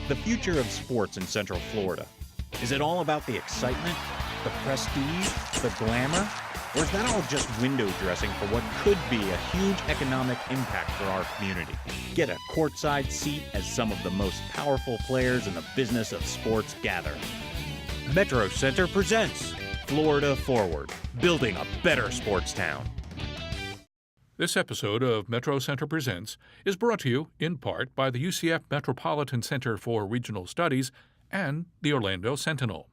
The future of sports in Central Florida. Is it all about the excitement, the prestige, the glamour? Or is that all just window dressing for what could be a huge economic impact for our community? Get a courtside seat as some of the most powerful players in the business of sports gather. Metro Center presents Florida Forward, building a better sports town. This episode of Metro Center Presents is brought to you in part by the UCF Metropolitan Center for Regional Studies and the Orlando Sentinel.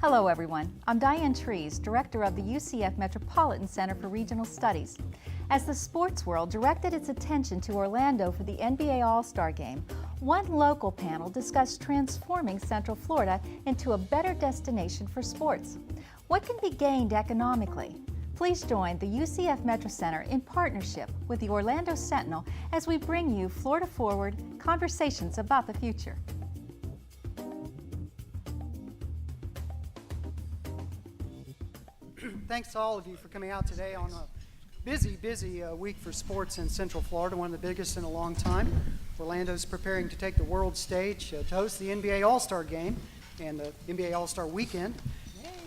Hello everyone, I'm Diane Trees, Director of the UCF Metropolitan Center for Regional Studies. As the sports world directed its attention to Orlando for the NBA All-Star Game, one local panel discussed transforming Central Florida into a better destination for sports. What can be gained economically? Please join the UCF Metro Center in partnership with the Orlando Sentinel as we bring you Florida Forward conversations about the future. Thanks to all of you for coming out today on a busy week for sports in Central Florida, one of the biggest in a long time. Orlando's preparing to take the world stage to host the NBA All-Star Game and the NBA All-Star Weekend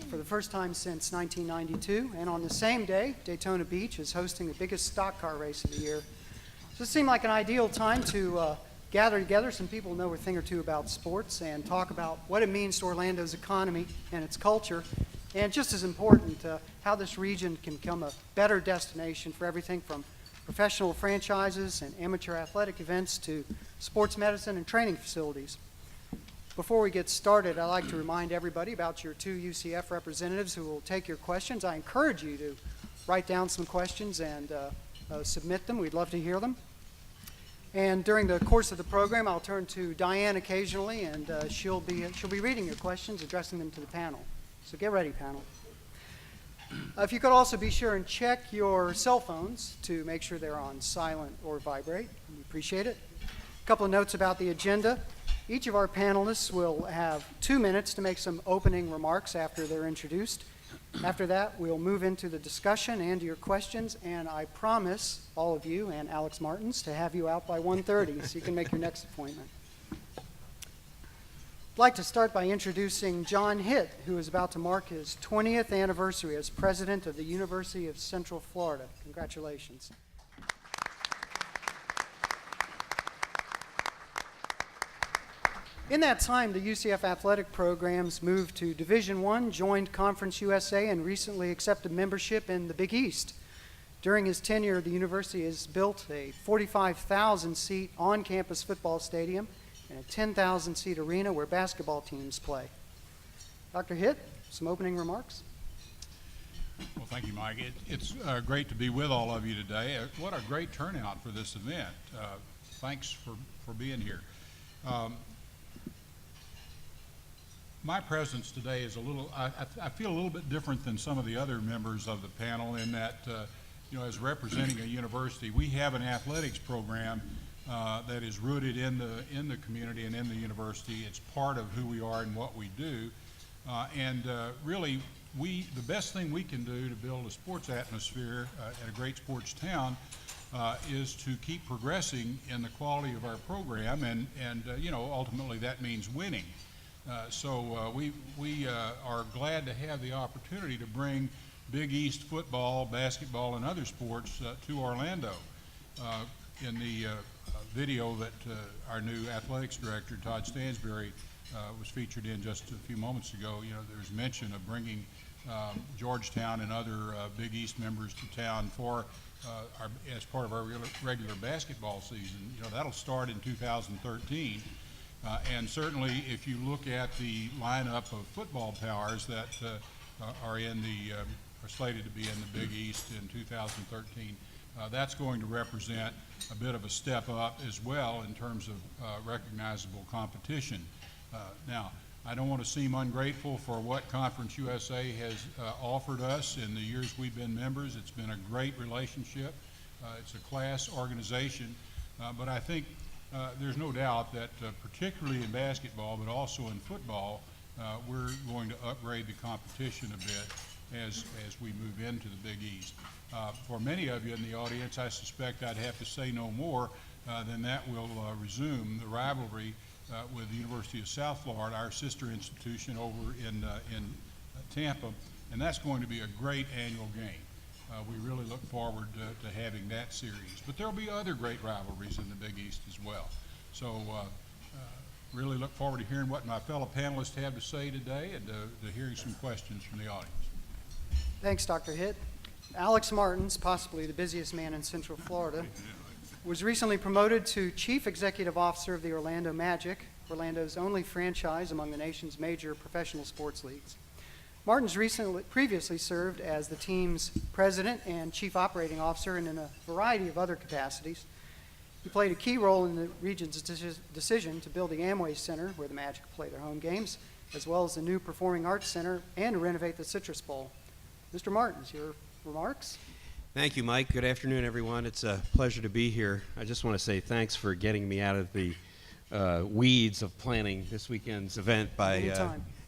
for the first time since 1992. And on the same day, Daytona Beach is hosting the biggest stock car race of the year. So it seemed like an ideal time to gather together some people who know a thing or two about sports and talk about what it means to Orlando's economy and its culture. And just as important, how this region can become a better destination for everything from professional franchises and amateur athletic events to sports medicine and training facilities. Before we get started, I'd like to remind everybody about your two UCF representatives who will take your questions. I encourage you to write down some questions and submit them. We'd love to hear them. And during the course of the program, I'll turn to Diane occasionally, and she'll be reading your questions, addressing them to the panel. So get ready, panel. If you could also be sure and check your cell phones to make sure they're on silent or vibrate. We appreciate it. A couple of notes about the agenda. Each of our panelists will have 2 minutes to make some opening remarks after they're introduced. After that, we'll move into the discussion and your questions, and I promise all of you and Alex Martins to have you out by 1:30 so you can make your next appointment. I'd like to start by introducing John Hitt, who is about to mark his 20th anniversary as president of the University of Central Florida. Congratulations. In that time, the UCF athletic programs moved to Division I, joined Conference USA, and recently accepted membership in the Big East. During his tenure, the university has built a 45,000-seat on-campus football stadium and a 10,000-seat arena where basketball teams play. Dr. Hitt, some opening remarks? Well, thank you, Mike. It's great to be with all of you today. What a great turnout for this event. Thanks for being here. My presence today is I feel a little bit different than some of the other members of the panel in that, as representing a university, we have an athletics program that is rooted in the community and in the university. It's part of who we are and what we do. Really, the best thing we can do to build a sports atmosphere at a great sports town is to keep progressing in the quality of our program, and ultimately that means winning. So we are glad to have the opportunity to bring Big East football, basketball, and other sports to Orlando. In the video that our new athletics director, Todd Stansberry, was featured in just a few moments ago, there's mention of bringing Georgetown and other Big East members to town as part of our regular basketball season. That'll start in 2013. And certainly, if you look at the lineup of football powers that are slated to be in the Big East in 2013, that's going to represent a bit of a step up as well in terms of recognizable competition. Now, I don't want to seem ungrateful for what Conference USA has offered us in the years we've been members. It's been a great relationship. It's a class organization, but I think there's no doubt that particularly in basketball, but also in football, we're going to upgrade the competition a bit as we move into the Big East. For many of you in the audience, I suspect I'd have to say no more than that we'll resume the rivalry with the University of South Florida, our sister institution over in Tampa, and that's going to be a great annual game. We really look forward to having that series. But there'll be other great rivalries in the Big East as well. So really look forward to hearing what my fellow panelists have to say today and to hearing some questions from the audience. Thanks, Dr. Hitt. Alex Martins, possibly the busiest man in Central Florida, was recently promoted to Chief Executive Officer of the Orlando Magic, Orlando's only franchise among the nation's major professional sports leagues. Martins previously served as the team's president and chief operating officer and in a variety of other capacities. He played a key role in the region's decision to build the Amway Center, where the Magic play their home games, as well as the new Performing Arts Center, and to renovate the Citrus Bowl. Mr. Martins, your remarks? Thank you, Mike. Good afternoon, everyone. It's a pleasure to be here. I just want to say thanks for getting me out of the weeds of planning this weekend's event by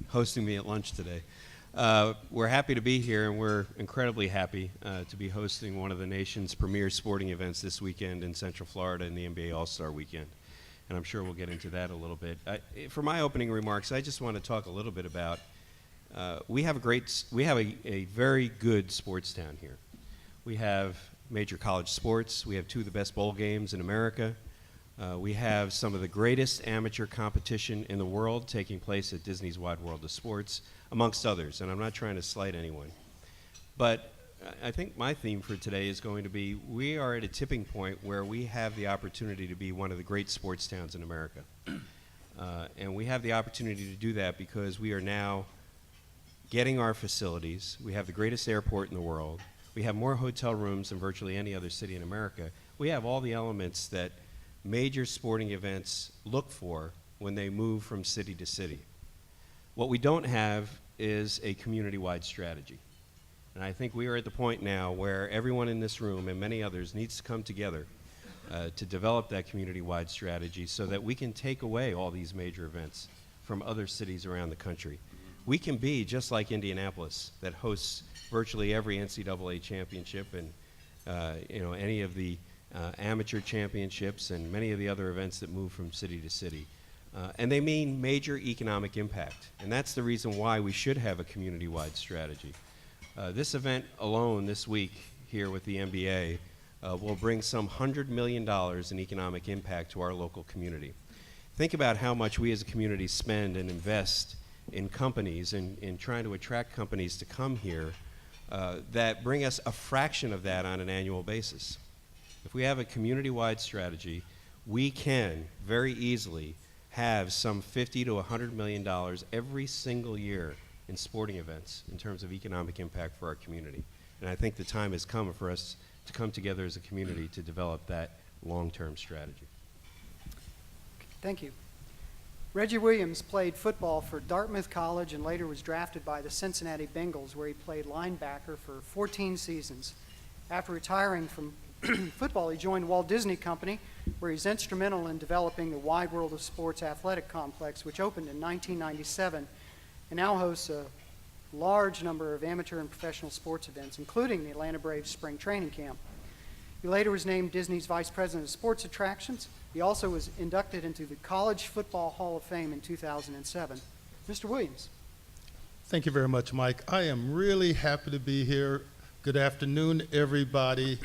hosting me at lunch today. We're happy to be here, and we're incredibly happy to be hosting one of the nation's premier sporting events this weekend in Central Florida in the NBA All-Star Weekend. And I'm sure we'll get into that a little bit. For my opening remarks, I just want to talk a little bit about we have a very good sports town here. We have major college sports. We have two of the best bowl games in America. We have some of the greatest amateur competition in the world taking place at Disney's Wide World of Sports, amongst others, and I'm not trying to slight anyone. But I think my theme for today is going to be we are at a tipping point where we have the opportunity to be one of the great sports towns in America. And we have the opportunity to do that because we are now getting our facilities. We have the greatest airport in the world. We have more hotel rooms than virtually any other city in America. We have all the elements that major sporting events look for when they move from city to city. What we don't have is a community-wide strategy. And I think we are at the point now where everyone in this room and many others needs to come together to develop that community-wide strategy so that we can take away all these major events from other cities around the country. We can be just like Indianapolis, that hosts virtually every NCAA championship and any of the amateur championships and many of the other events that move from city to city. And they mean major economic impact. And that's the reason why we should have a community-wide strategy. This event alone this week here with the NBA will bring some $100 million in economic impact to our local community. Think about how much we as a community spend and invest in companies and in trying to attract companies to come here that bring us a fraction of that on an annual basis. If we have a community-wide strategy, we can very easily have some $50 to $100 million every single year in sporting events in terms of economic impact for our community. And I think the time has come for us to come together as a community to develop that long-term strategy. Thank you. Reggie Williams played football for Dartmouth College and later was drafted by the Cincinnati Bengals, where he played linebacker for 14 seasons. After retiring from football, he joined Walt Disney Company, where he's instrumental in developing the Wide World of Sports athletic complex, which opened in 1997 and now hosts a large number of amateur and professional sports events, including the Atlanta Braves spring training camp. He later was named Disney's Vice President of Sports Attractions. He also was inducted into the College Football Hall of Fame in 2007. Mr. Williams. Thank you very much, Mike. I am really happy to be here. Good afternoon, everybody.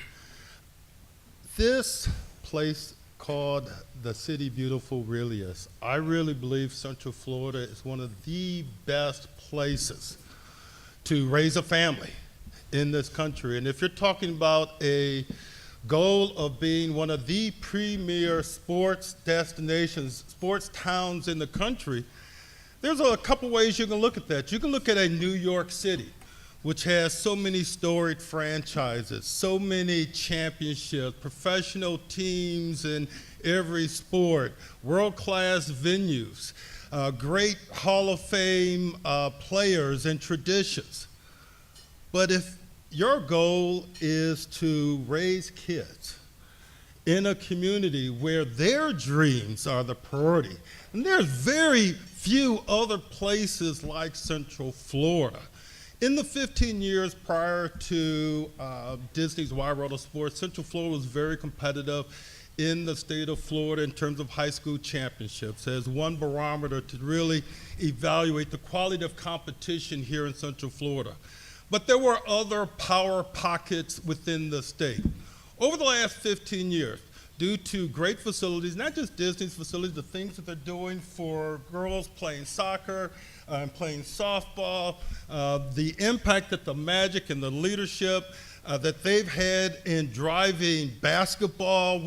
This place called the City Beautiful really is. I really believe Central Florida is one of the best places to raise a family in this country. And if you're talking about a goal of being one of the premier sports destinations, sports towns in the country, there's a couple ways you can look at that. You can look at a New York City, which has so many storied franchises, so many championships, professional teams in every sport, world-class venues, great Hall of Fame players and traditions. But if your goal is to raise kids in a community where their dreams are the priority. And there's very few other places like Central Florida. In the 15 years prior to Disney's Wide World of Sports, Central Florida was very competitive in the state of Florida in terms of high school championships as one barometer to really evaluate the quality of competition here in Central Florida. But there were other power pockets within the state. Over the last 15 years, due to great facilities, not just Disney's facilities, the things that they're doing for girls playing soccer and playing softball, the impact that the Magic and the leadership that they've had in driving basketball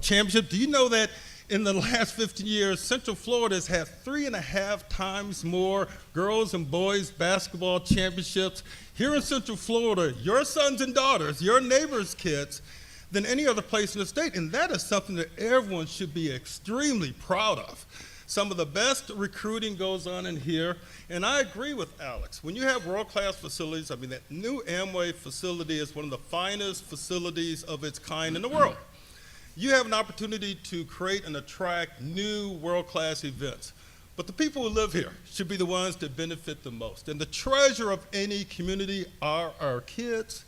championship. Do you know that in the last 15 years, Central Florida has had 3.5 times more girls and boys basketball championships here in Central Florida, your sons and daughters, your neighbors' kids, than any other place in the state. And that is something that everyone should be extremely proud of. Some of the best recruiting goes on in here. And I agree with Alex. When you have world-class facilities, I mean, that new Amway facility is one of the finest facilities of its kind in the world. You have an opportunity to create and attract new world-class events. But the people who live here should be the ones that benefit the most. And the treasure of any community are our kids.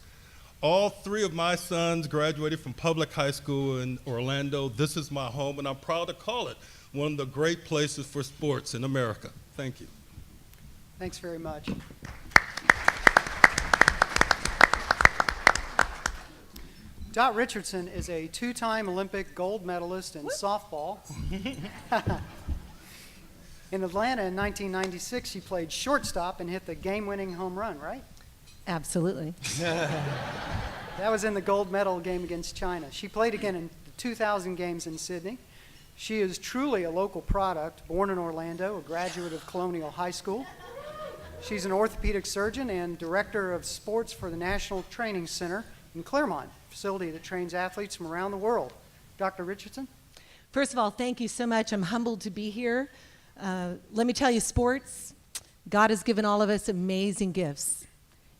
All 3 of my sons graduated from public high school in Orlando. This is my home, and I'm proud to call it one of the great places for sports in America. Thank you. Thanks very much. Dot Richardson is a 2-time Olympic gold medalist in softball. In Atlanta in 1996, she played shortstop and hit the game-winning home run, right? Absolutely. That was in the gold medal game against China. She played again in the 2000 games in Sydney. She is truly a local product, born in Orlando, a graduate of Colonial High School. She's an orthopedic surgeon and director of sports for the National Training Center in Claremont, a facility that trains athletes from around the world. Dr. Richardson? First of all, thank you so much. I'm humbled to be here. Let me tell you, sports, God has given all of us amazing gifts.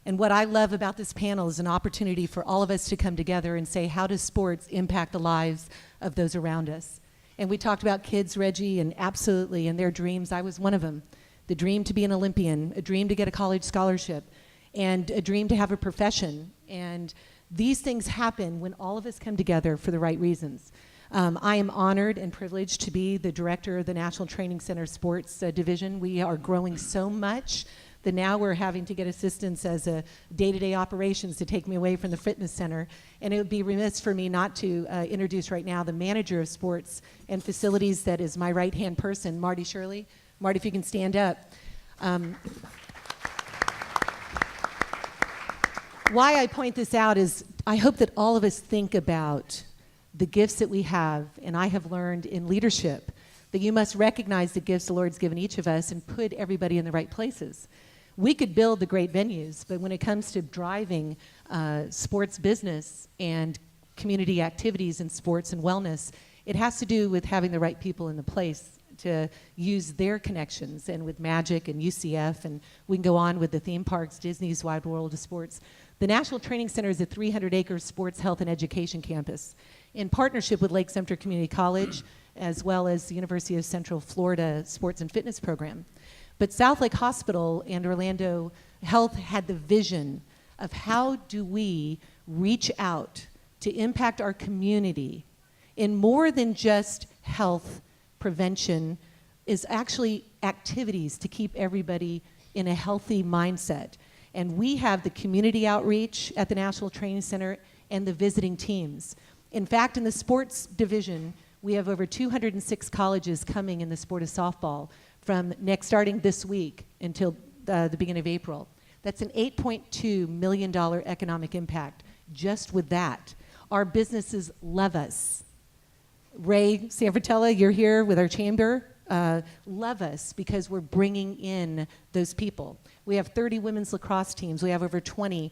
And what I love about this panel is an opportunity for all of us to come together and say, how does sports impact the lives of those around us? And we talked about kids, Reggie, and absolutely, and their dreams. I was one of them. The dream to be an Olympian, a dream to get a college scholarship, and a dream to have a profession. And these things happen when all of us come together for the right reasons. I am honored and privileged to be the director of the National Training Center Sports Division. We are growing so much that now we're having to get assistance as a day-to-day operations to take me away from the fitness center. And it would be remiss for me not to introduce right now the manager of sports and facilities that is my right-hand person, Marty Shirley. Marty, if you can stand up. Why I point this out is I hope that all of us think about the gifts that we have, and I have learned in leadership that you must recognize the gifts the Lord's given each of us and put everybody in the right places. We could build the great venues, but when it comes to driving sports business and community activities in sports and wellness, it has to do with having the right people in the place to use their connections, and with Magic and UCF, and we can go on with the theme parks, Disney's Wide World of Sports. The National Training Center is a 300-acre sports, health, and education campus in partnership with Lake Sumter Community College, as well as the University of Central Florida Sports and Fitness Program. But South Lake Hospital and Orlando Health had the vision of how do we reach out to impact our community in more than just health prevention, is actually activities to keep everybody in a healthy mindset. And we have the community outreach at the National Training Center and the visiting teams. In fact, in the sports division, we have over 206 colleges coming in the sport of softball from starting this week until the beginning of April. That's an $8.2 million economic impact just with that. Our businesses love us. Ray Sanfratella, you're here with our chamber. Love us because we're bringing in those people. We have 30 women's lacrosse teams. We have over 20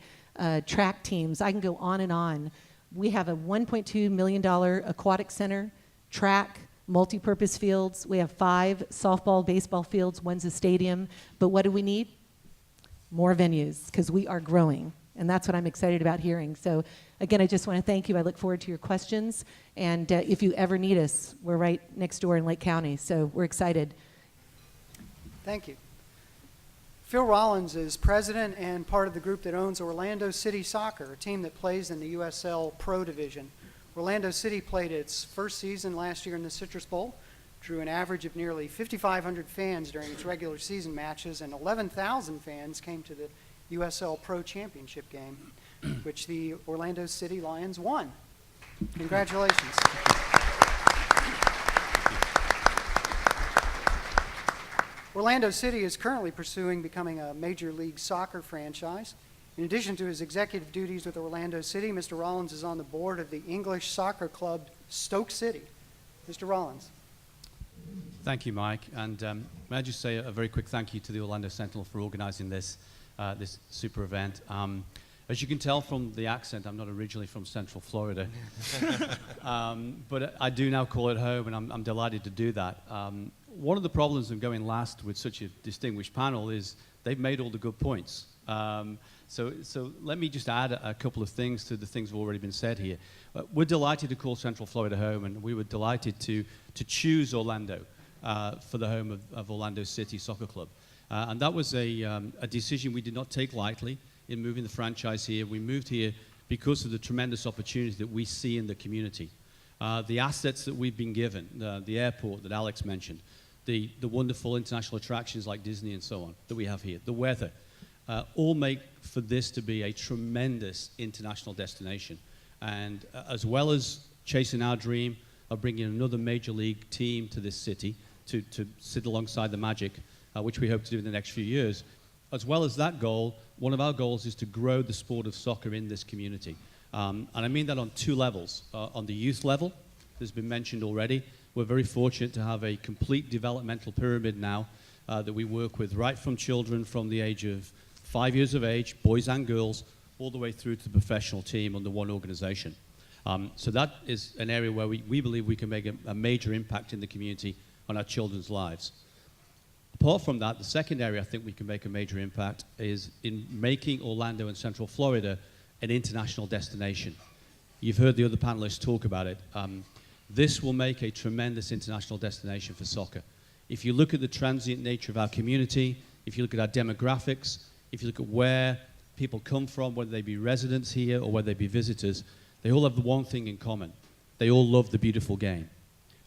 track teams. I can go on and on. We have a $1.2 million aquatic center, track, multi-purpose fields. We have 5 softball, baseball fields. One's a stadium. But what do we need? More venues, because we are growing. And that's what I'm excited about hearing. So again, I just want to thank you. I look forward to your questions. And if you ever need us, we're right next door in Lake County. So we're excited. Thank you. Phil Rollins is president and part of the group that owns Orlando City Soccer, a team that plays in the USL Pro Division. Orlando City played its first season last year in the Citrus Bowl, drew an average of nearly 5,500 fans during its regular season matches, and 11,000 fans came to the USL Pro Championship game, which the Orlando City Lions won. Congratulations. Orlando City is currently pursuing becoming a Major League Soccer franchise. In addition to his executive duties with Orlando City, Mr. Rollins is on the board of the English soccer club Stoke City. Mr. Rollins. Thank you, Mike. And may I just say a very quick thank you to the Orlando Sentinel for organizing this super event. As you can tell from the accent, I'm not originally from Central Florida. But I do now call it home, and I'm delighted to do that. One of the problems of going last with such a distinguished panel is they've made all the good points. So let me just add a couple of things to the things that have already been said here. We're delighted to call Central Florida home, and we were delighted to choose Orlando for the home of Orlando City Soccer Club. And that was a decision we did not take lightly in moving the franchise here. We moved here because of the tremendous opportunities that we see in the community. The assets that we've been given, the airport that Alex mentioned, the wonderful international attractions like Disney and so on that we have here, the weather, all make for this to be a tremendous international destination. And as well as chasing our dream of bringing another major league team to this city to sit alongside the Magic, which we hope to do in the next few years, as well as that goal, one of our goals is to grow the sport of soccer in this community. And I mean that on two levels. On the youth level, has been mentioned already, we're very fortunate to have a complete developmental pyramid now that we work with right from children from the age of 5 years of age, boys and girls, all the way through to the professional team under one organization. So that is an area where we believe we can make a major impact in the community on our children's lives. Apart from that, the second area I think we can make a major impact is in making Orlando and Central Florida an international destination. You've heard the other panelists talk about it. This will make a tremendous international destination for soccer. If you look at the transient nature of our community, if you look at our demographics, if you look at where people come from, whether they be residents here or whether they be visitors, they all have the one thing in common. They all love the beautiful game.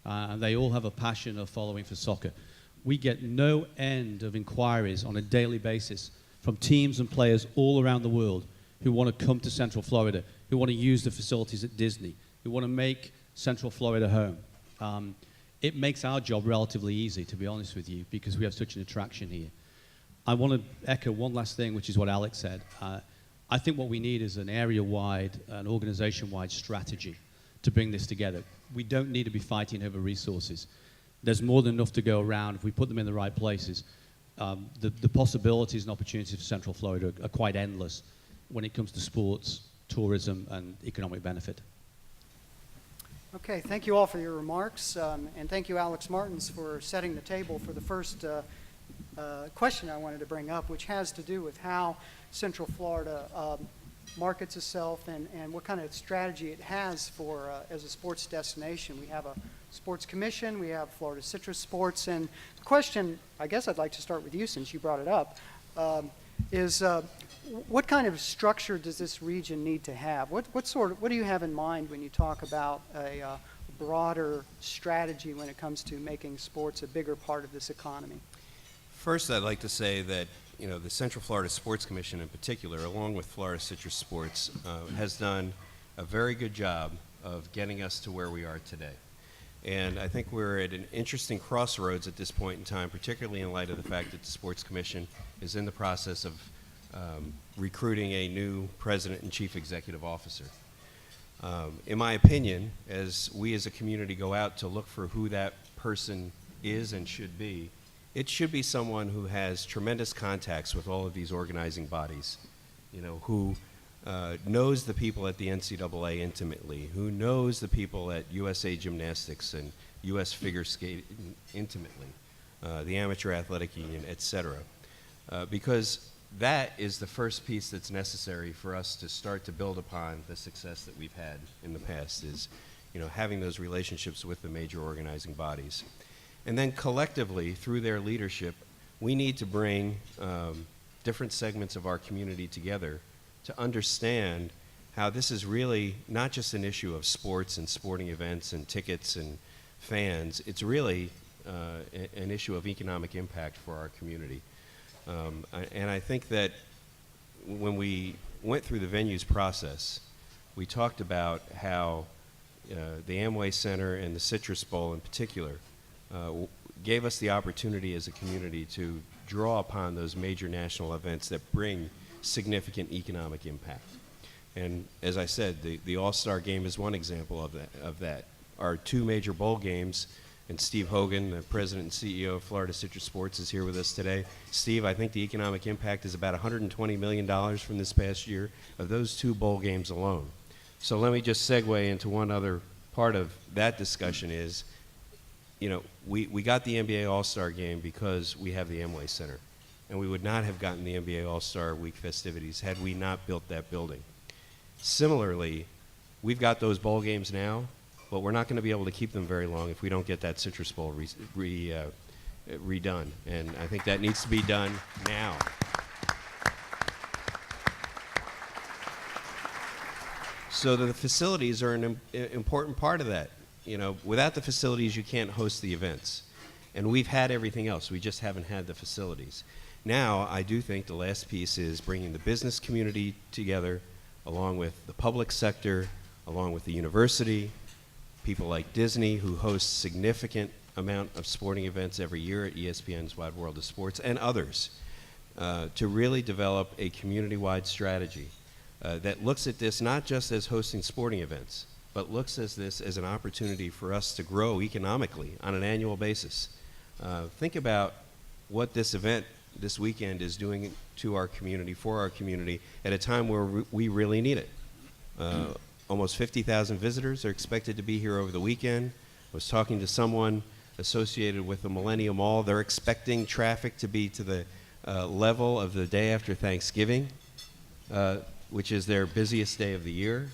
And they all have a passion of following for soccer. We get no end of inquiries on a daily basis from teams and players all around the world who want to come to Central Florida, who want to use the facilities at Disney, who want to make Central Florida home. It makes our job relatively easy, to be honest with you, because we have such an attraction here. I want to echo one last thing, which is what Alex said. I think what we need is an area-wide, an organization-wide strategy to bring this together. We don't need to be fighting over resources. There's more than enough to go around if we put them in the right places. The possibilities and opportunities for Central Florida are quite endless when it comes to sports, tourism, and economic benefit. Okay, thank you all for your remarks, and thank you, Alex Martins, for setting the table for the first question I wanted to bring up, which has to do with how Central Florida markets itself and what kind of strategy it has for as a sports destination. We have a sports commission, we have Florida Citrus Sports, and the question, I guess I'd like to start with you since you brought it up, is what kind of structure does this region need to have? What do you have in mind when you talk about a broader strategy when it comes to making sports a bigger part of this economy? First, I'd like to say that the Central Florida Sports Commission in particular, along with Florida Citrus Sports, has done a very good job of getting us to where we are today. And I think we're at an interesting crossroads at this point in time, particularly in light of the fact that the Sports Commission is in the process of recruiting a new president and chief executive officer. In my opinion, as we as a community go out to look for who that person is and should be, it should be someone who has tremendous contacts with all of these organizing bodies, who knows the people at the NCAA intimately, who knows the people at USA Gymnastics and US Figure Skating intimately, the Amateur Athletic Union, etc. Because that is the first piece that's necessary for us to start to build upon the success that we've had in the past, is, having those relationships with the major organizing bodies. And then collectively, through their leadership, we need to bring different segments of our community together to understand how this is really not just an issue of sports and sporting events and tickets and fans. It's really an issue of economic impact for our community. And I think that when we went through the venues process, we talked about how the Amway Center and the Citrus Bowl in particular gave us the opportunity as a community to draw upon those major national events that bring significant economic impact. And as I said, the All-Star Game is one example of that. Our two major bowl games, and Steve Hogan, the president and CEO of Florida Citrus Sports, is here with us today. Steve, I think the economic impact is about $120 million from this past year of those two bowl games alone. So let me just segue into one other part of that discussion is, we got the NBA All-Star Game because we have the Amway Center. And we would not have gotten the NBA All-Star Week festivities had we not built that building. Similarly, we've got those bowl games now, but we're not going to be able to keep them very long if we don't get that Citrus Bowl redone. And I think that needs to be done now. So the facilities are an important part of that. Without the facilities, you can't host the events. And we've had everything else. We just haven't had the facilities. Now, I do think the last piece is bringing the business community together, along with the public sector, along with the university, people like Disney, who host significant amount of sporting events every year at ESPN's Wide World of Sports, and others, to really develop a community-wide strategy that looks at this not just as hosting sporting events, but looks at this as an opportunity for us to grow economically on an annual basis. Think about what this event this weekend is doing to our community, for our community, at a time where we really need it. Almost 50,000 visitors are expected to be here over the weekend. I was talking to someone associated with the Millennium Mall. They're expecting traffic to be to the level of the day after Thanksgiving, which is their busiest day of the year.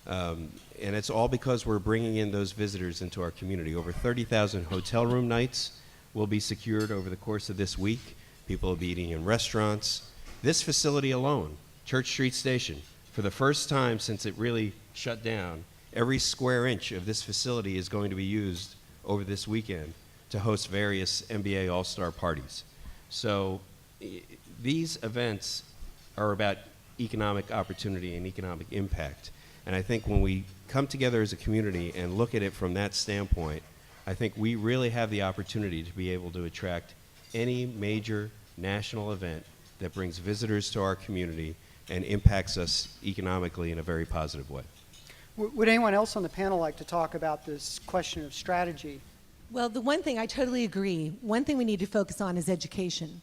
And it's all because we're bringing in those visitors into our community. Over 30,000 hotel room nights will be secured over the course of this week. People will be eating in restaurants. This facility alone, Church Street Station, for the first time since it really shut down, every square inch of this facility is going to be used over this weekend to host various NBA All-Star parties. So these events are about economic opportunity and economic impact. And I think when we come together as a community and look at it from that standpoint, I think we really have the opportunity to be able to attract any major national event that brings visitors to our community and impacts us economically in a very positive way. Would anyone else on the panel like to talk about this question of strategy? Well, the one thing, I totally agree. One thing we need to focus on is education.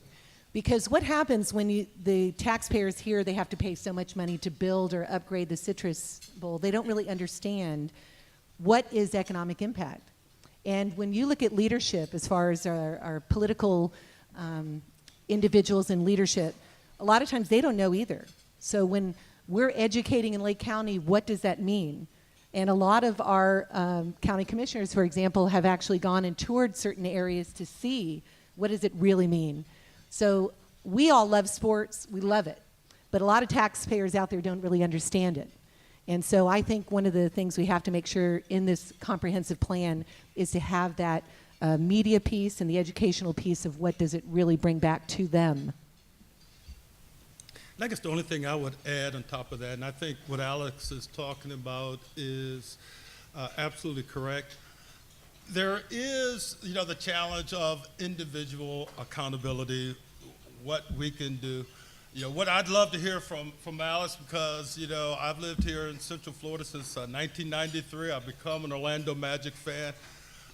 Because what happens when the taxpayers here, they have to pay so much money to build or upgrade the Citrus Bowl, they don't really understand what is economic impact. And when you look at leadership, as far as our political individuals in leadership, a lot of times they don't know either. So when we're educating in Lake County, what does that mean? And a lot of our county commissioners, for example, have actually gone and toured certain areas to see what does it really mean. So we all love sports, we love it, but a lot of taxpayers out there don't really understand it. And so I think one of the things we have to make sure in this comprehensive plan is to have that media piece and the educational piece of what does it really bring back to them. I guess the only thing I would add on top of that, and I think what Alex is talking about is absolutely correct. There is, the challenge of individual accountability, what we can do. What I'd love to hear from Alice, because, I've lived here in Central Florida since 1993. I've become an Orlando Magic fan.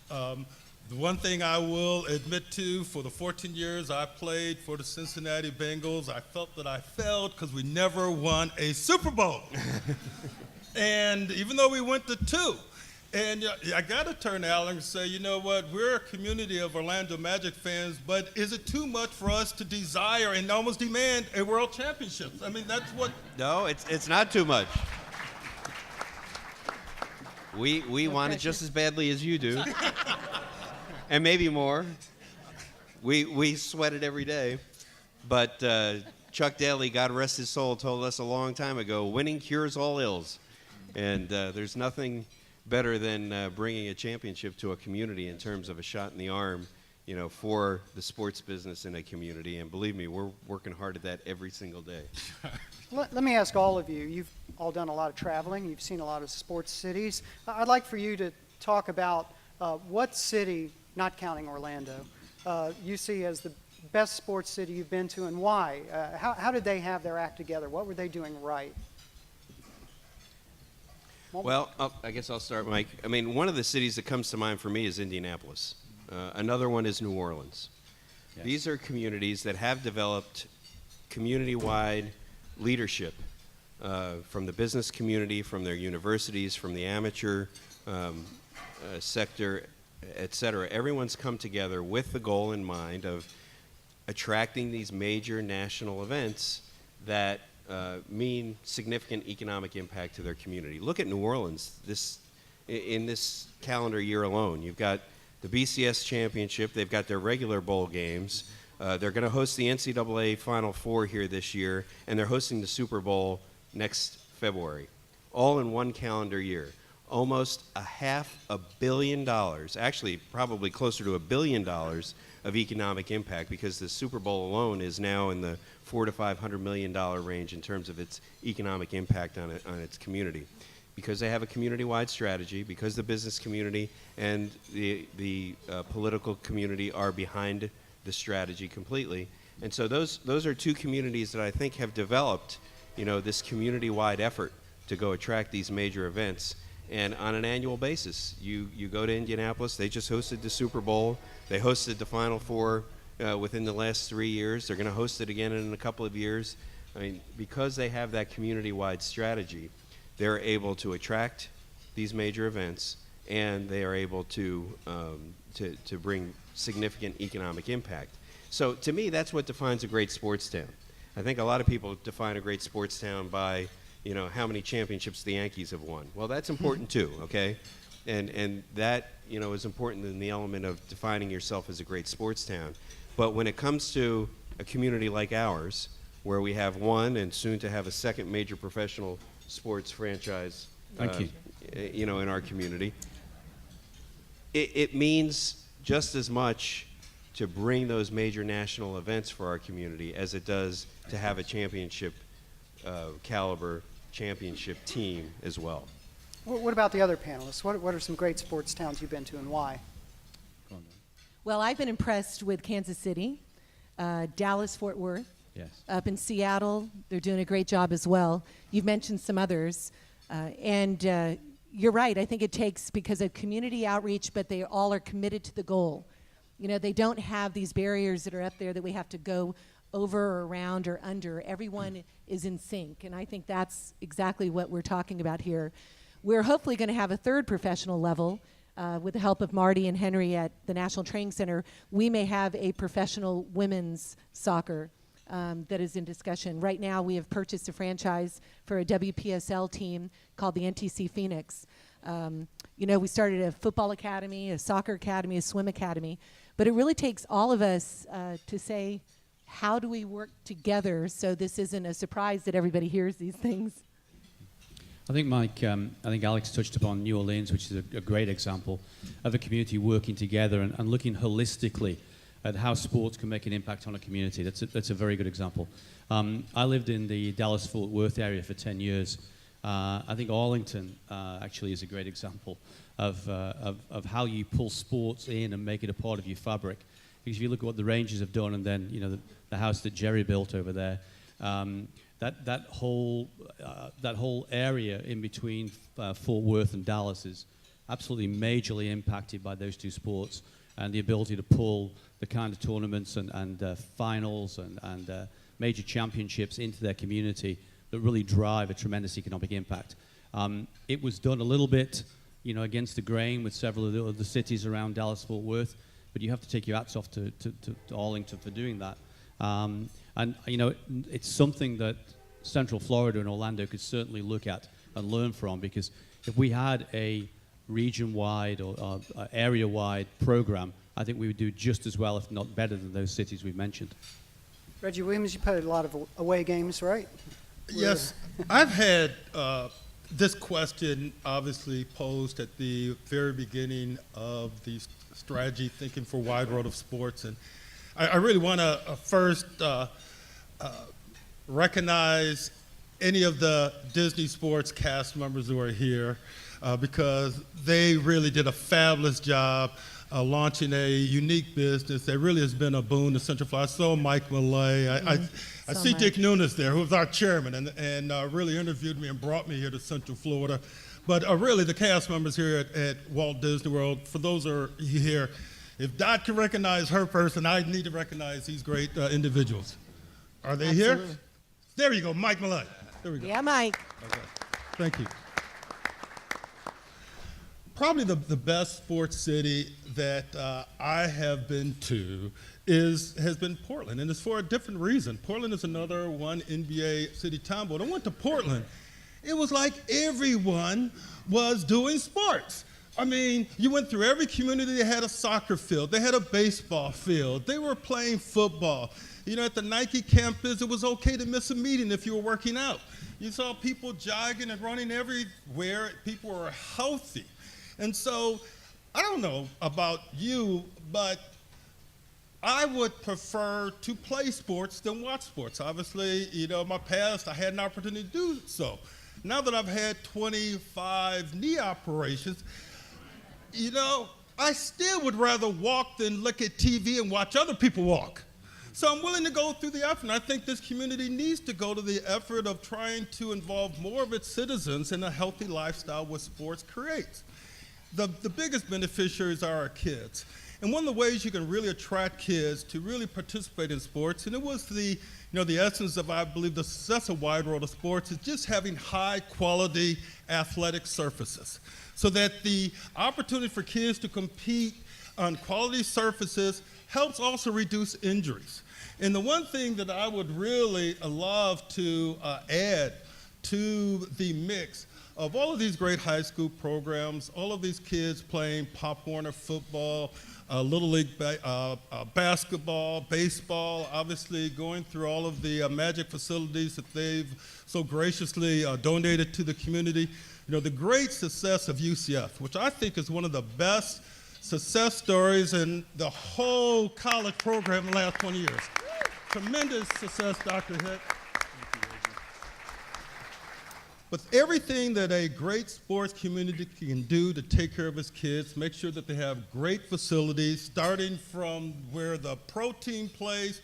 The one thing I will admit to, for the 14 years I played for the Cincinnati Bengals, I felt that I failed because we never won a Super Bowl. And even though we went to 2, And I got to turn to Alan and say, you know what, we're a community of Orlando Magic fans, but is it too much for us to desire and almost demand a world championship? I mean, that's what... No, it's not too much. We want it just as badly as you do. And maybe more. We sweat it every day. But Chuck Daly, God rest his soul, told us a long time ago, winning cures all ills. And there's nothing better than bringing a championship to a community in terms of a shot in the arm, you know, for the sports business in a community. And believe me, we're working hard at that every single day. Let me ask all of you. You've all done a lot of traveling. You've seen a lot of sports cities. I'd like for you to talk about what city, not counting Orlando, you see as the best sports city you've been to and why. How did they have their act together? What were they doing right? Well, I guess I'll start, Mike. I mean, one of the cities that comes to mind for me is Indianapolis. Another one is New Orleans. Yes. These are communities that have developed community-wide leadership from the business community, from their universities, from the amateur sector, et cetera. Everyone's come together with the goal in mind of attracting these major national events that mean significant economic impact to their community. Look at New Orleans. In this calendar year alone, you've got the BCS Championship. They've got their regular bowl games. They're going to host the NCAA Final Four here this year, and they're hosting the Super Bowl next February, all in one calendar year. Almost $500 million, actually probably closer to $1 billion of economic impact, because the Super Bowl alone is now in the $400 to $500 million range in terms of its economic impact on its community. Because they have a community-wide strategy, because the business community and the political community are behind the strategy completely. And so those are two communities that I think have developed, you know, this community-wide effort to go attract these major events. And on an annual basis, you go to Indianapolis. They just hosted the Super Bowl. They hosted the Final Four within the last 3 years. They're going to host it again in a couple of years. I mean, because they have that community-wide strategy, they're able to attract these major events, and they are able to bring significant economic impact. So to me, that's what defines a great sports town. I think a lot of people define a great sports town by, you know, how many championships the Yankees have won. Well, that's important too, okay? And that, you know, is important in the element of defining yourself as a great sports town. But when it comes to a community like ours, where we have one and soon to have a second major professional sports franchise, you know, in our community, it means just as much to bring those major national events for our community as it does to have a championship caliber championship team as well. What about the other panelists? What are some great sports towns you've been to and why? Well, I've been impressed with Kansas City, Dallas, Fort Worth. Yes. Up in Seattle, they're doing a great job as well. You've mentioned some others. And you're right. I think it takes, because of community outreach, but they all are committed to the goal. You know, they don't have these barriers that are up there that we have to go over or around or under. Everyone is in sync, and I think that's exactly what we're talking about here. We're hopefully going to have a third professional level with the help of Marty and Henry at the National Training Center. We may have a professional women's soccer that is in discussion. Right now, we have purchased a franchise for a WPSL team called the NTC Phoenix. You know, we started a football academy, a soccer academy, a swim academy, but it really takes all of us to say, how do we work together so this isn't a surprise that everybody hears these things? I think, Mike, I think Alex touched upon New Orleans, which is a great example of a community working together and looking holistically at how sports can make an impact on a community. That's a very good example. I lived in the Dallas-Fort Worth area for 10 years. I think Arlington actually is a great example of how you pull sports in and make it a part of your fabric. Because if you look at what the Rangers have done, and then, you know, the house that Jerry built over there, that whole area in between Fort Worth and Dallas is absolutely majorly impacted by those two sports, and the ability to pull the kind of tournaments and finals and major championships into their community that really drive a tremendous economic impact. It was done a little bit against the grain with several of the other cities around Dallas-Fort Worth, but you have to take your hats off to Arlington for doing that. And it's something that Central Florida and Orlando could certainly look at and learn from, because if we had a region-wide or area-wide program, I think we would do just as well, if not better, than those cities we've mentioned. Reggie Williams, you played a lot of away games, right? Yes, I've had this question obviously posed at the very beginning of the strategy thinking for Wide World of Sports, and I really want to first recognize any of the Disney Sports cast members who are here because they really did a fabulous job launching a unique business that really has been a boon to Central Florida. I saw Mike Millay. I see Dick Nunes there, who was our chairman, and really interviewed me and brought me here to Central Florida. But really, the cast members here at Walt Disney World, for those who are here, if Dot can recognize her person, I need to recognize these great individuals. Are they here? There you go, Mike Millay. There we go. Yeah, Mike. Okay. Thank you. Probably the best sports city that I have been to has been Portland, and it's for a different reason. Portland is another one NBA city town, but I went to Portland. It was like everyone was doing sports. I mean, you went through every community. They had a soccer field. They had a baseball field. They were playing football. At the Nike campus, it was okay to miss a meeting if you were working out. You saw people jogging and running everywhere. People were healthy. And so, I don't know about you, but I would prefer to play sports than watch sports. Obviously, in my past, I had an opportunity to do so. Now that I've had 25 knee operations, I still would rather walk than look at TV and watch other people walk. So I'm willing to go through the effort, and I think this community needs to go to the effort of trying to involve more of its citizens in a healthy lifestyle what sports creates. The biggest beneficiaries are our kids. And one of the ways you can really attract kids to really participate in sports, and it was the essence of, I believe, the success of Wide World of Sports, is just having high-quality athletic surfaces so that the opportunity for kids to compete on quality surfaces helps also reduce injuries. And the one thing that I would really love to add to the mix of all of these great high school programs, all of these kids playing Pop Warner football, Little League basketball, baseball, obviously going through all of the magic facilities that they've so graciously donated to the community. The great success of UCF, which I think is one of the best success stories in the whole college program in the last 20 years. Tremendous success, Dr. Hitt. But everything that a great sports community can do to take care of its kids, make sure that they have great facilities, starting from where the pro team plays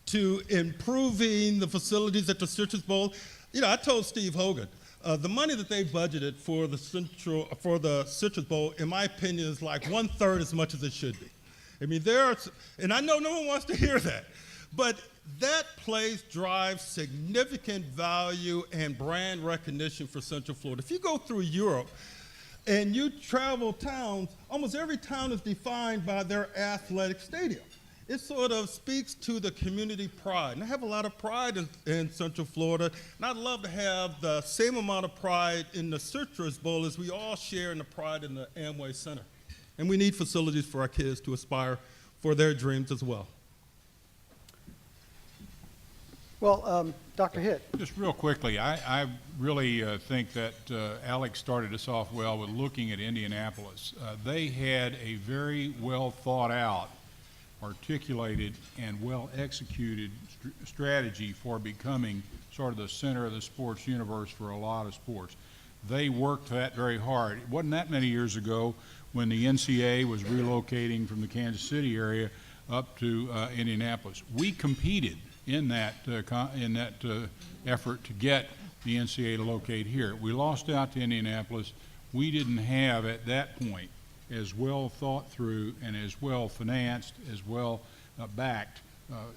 to improving the facilities at the Citrus Bowl. I told Steve Hogan, the money that they budgeted for the Citrus Bowl, in my opinion, is like 1/3 as much as it should be. I mean, and I know no one wants to hear that, but that place drives significant value and brand recognition for Central Florida. If you go through Europe and you travel towns, almost every town is defined by their athletic stadium. It sort of speaks to the community pride. And I have a lot of pride in Central Florida, and I'd love to have the same amount of pride in the Citrus Bowl as we all share in the pride in the Amway Center. And we need facilities for our kids to aspire for their dreams as well. Well, Dr. Hitt. Just real quickly, I really think that Alex started us off well with looking at Indianapolis. They had a very well thought out, articulated, and well executed strategy for becoming sort of the center of the sports universe for a lot of sports. They worked that very hard. It wasn't that many years ago when the NCAA was relocating from the Kansas City area up to Indianapolis. We competed in that effort to get the NCAA to locate here. We lost out to Indianapolis. We didn't have at that point as well thought through and as well financed, as well backed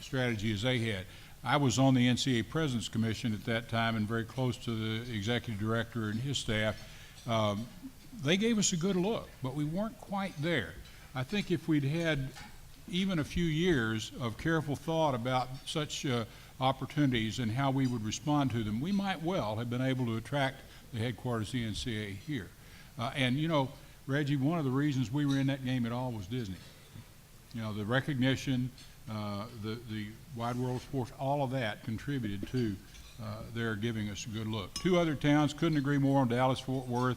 strategy as they had. I was on the NCAA President's Commission at that time and very close to the executive director and his staff. they gave us a good look, but we weren't quite there. I think if we'd had even a few years of careful thought about such opportunities and how we would respond to them, we might well have been able to attract the headquarters of the NCAA here. And you know, Reggie, one of the reasons we were in that game at all was Disney. You know, the recognition, the wide world of sports, all of that contributed to their giving us a good look. Two other towns, couldn't agree more on Dallas, Fort Worth.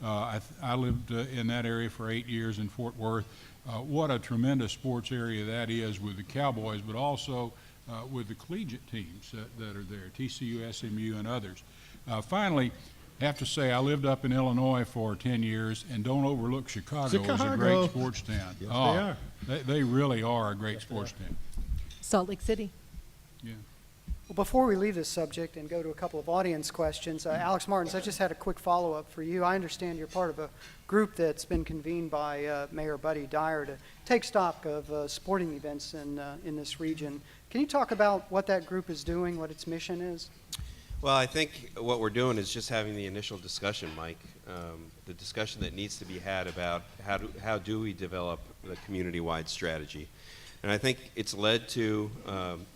I lived in that area for 8 years in Fort Worth. What a tremendous sports area that is with the Cowboys, but also with the collegiate teams that are there, TCU, SMU, and others. Finally, I have to say I lived up in Illinois for 10 years, and don't overlook Chicago as a great sports town. Yes, they are. They really are a great sports town. Salt Lake City. Yeah. Well, before we leave this subject and go to a couple of audience questions, Alex Martins, I just had a quick follow-up for you. I understand you're part of a group that's been convened by Mayor Buddy Dyer to take stock of sporting events in this region. Can you talk about what that group is doing, what its mission is? Well, I think what we're doing is just having the initial discussion, Mike. The discussion that needs to be had about how do we develop the community-wide strategy. And I think it's led to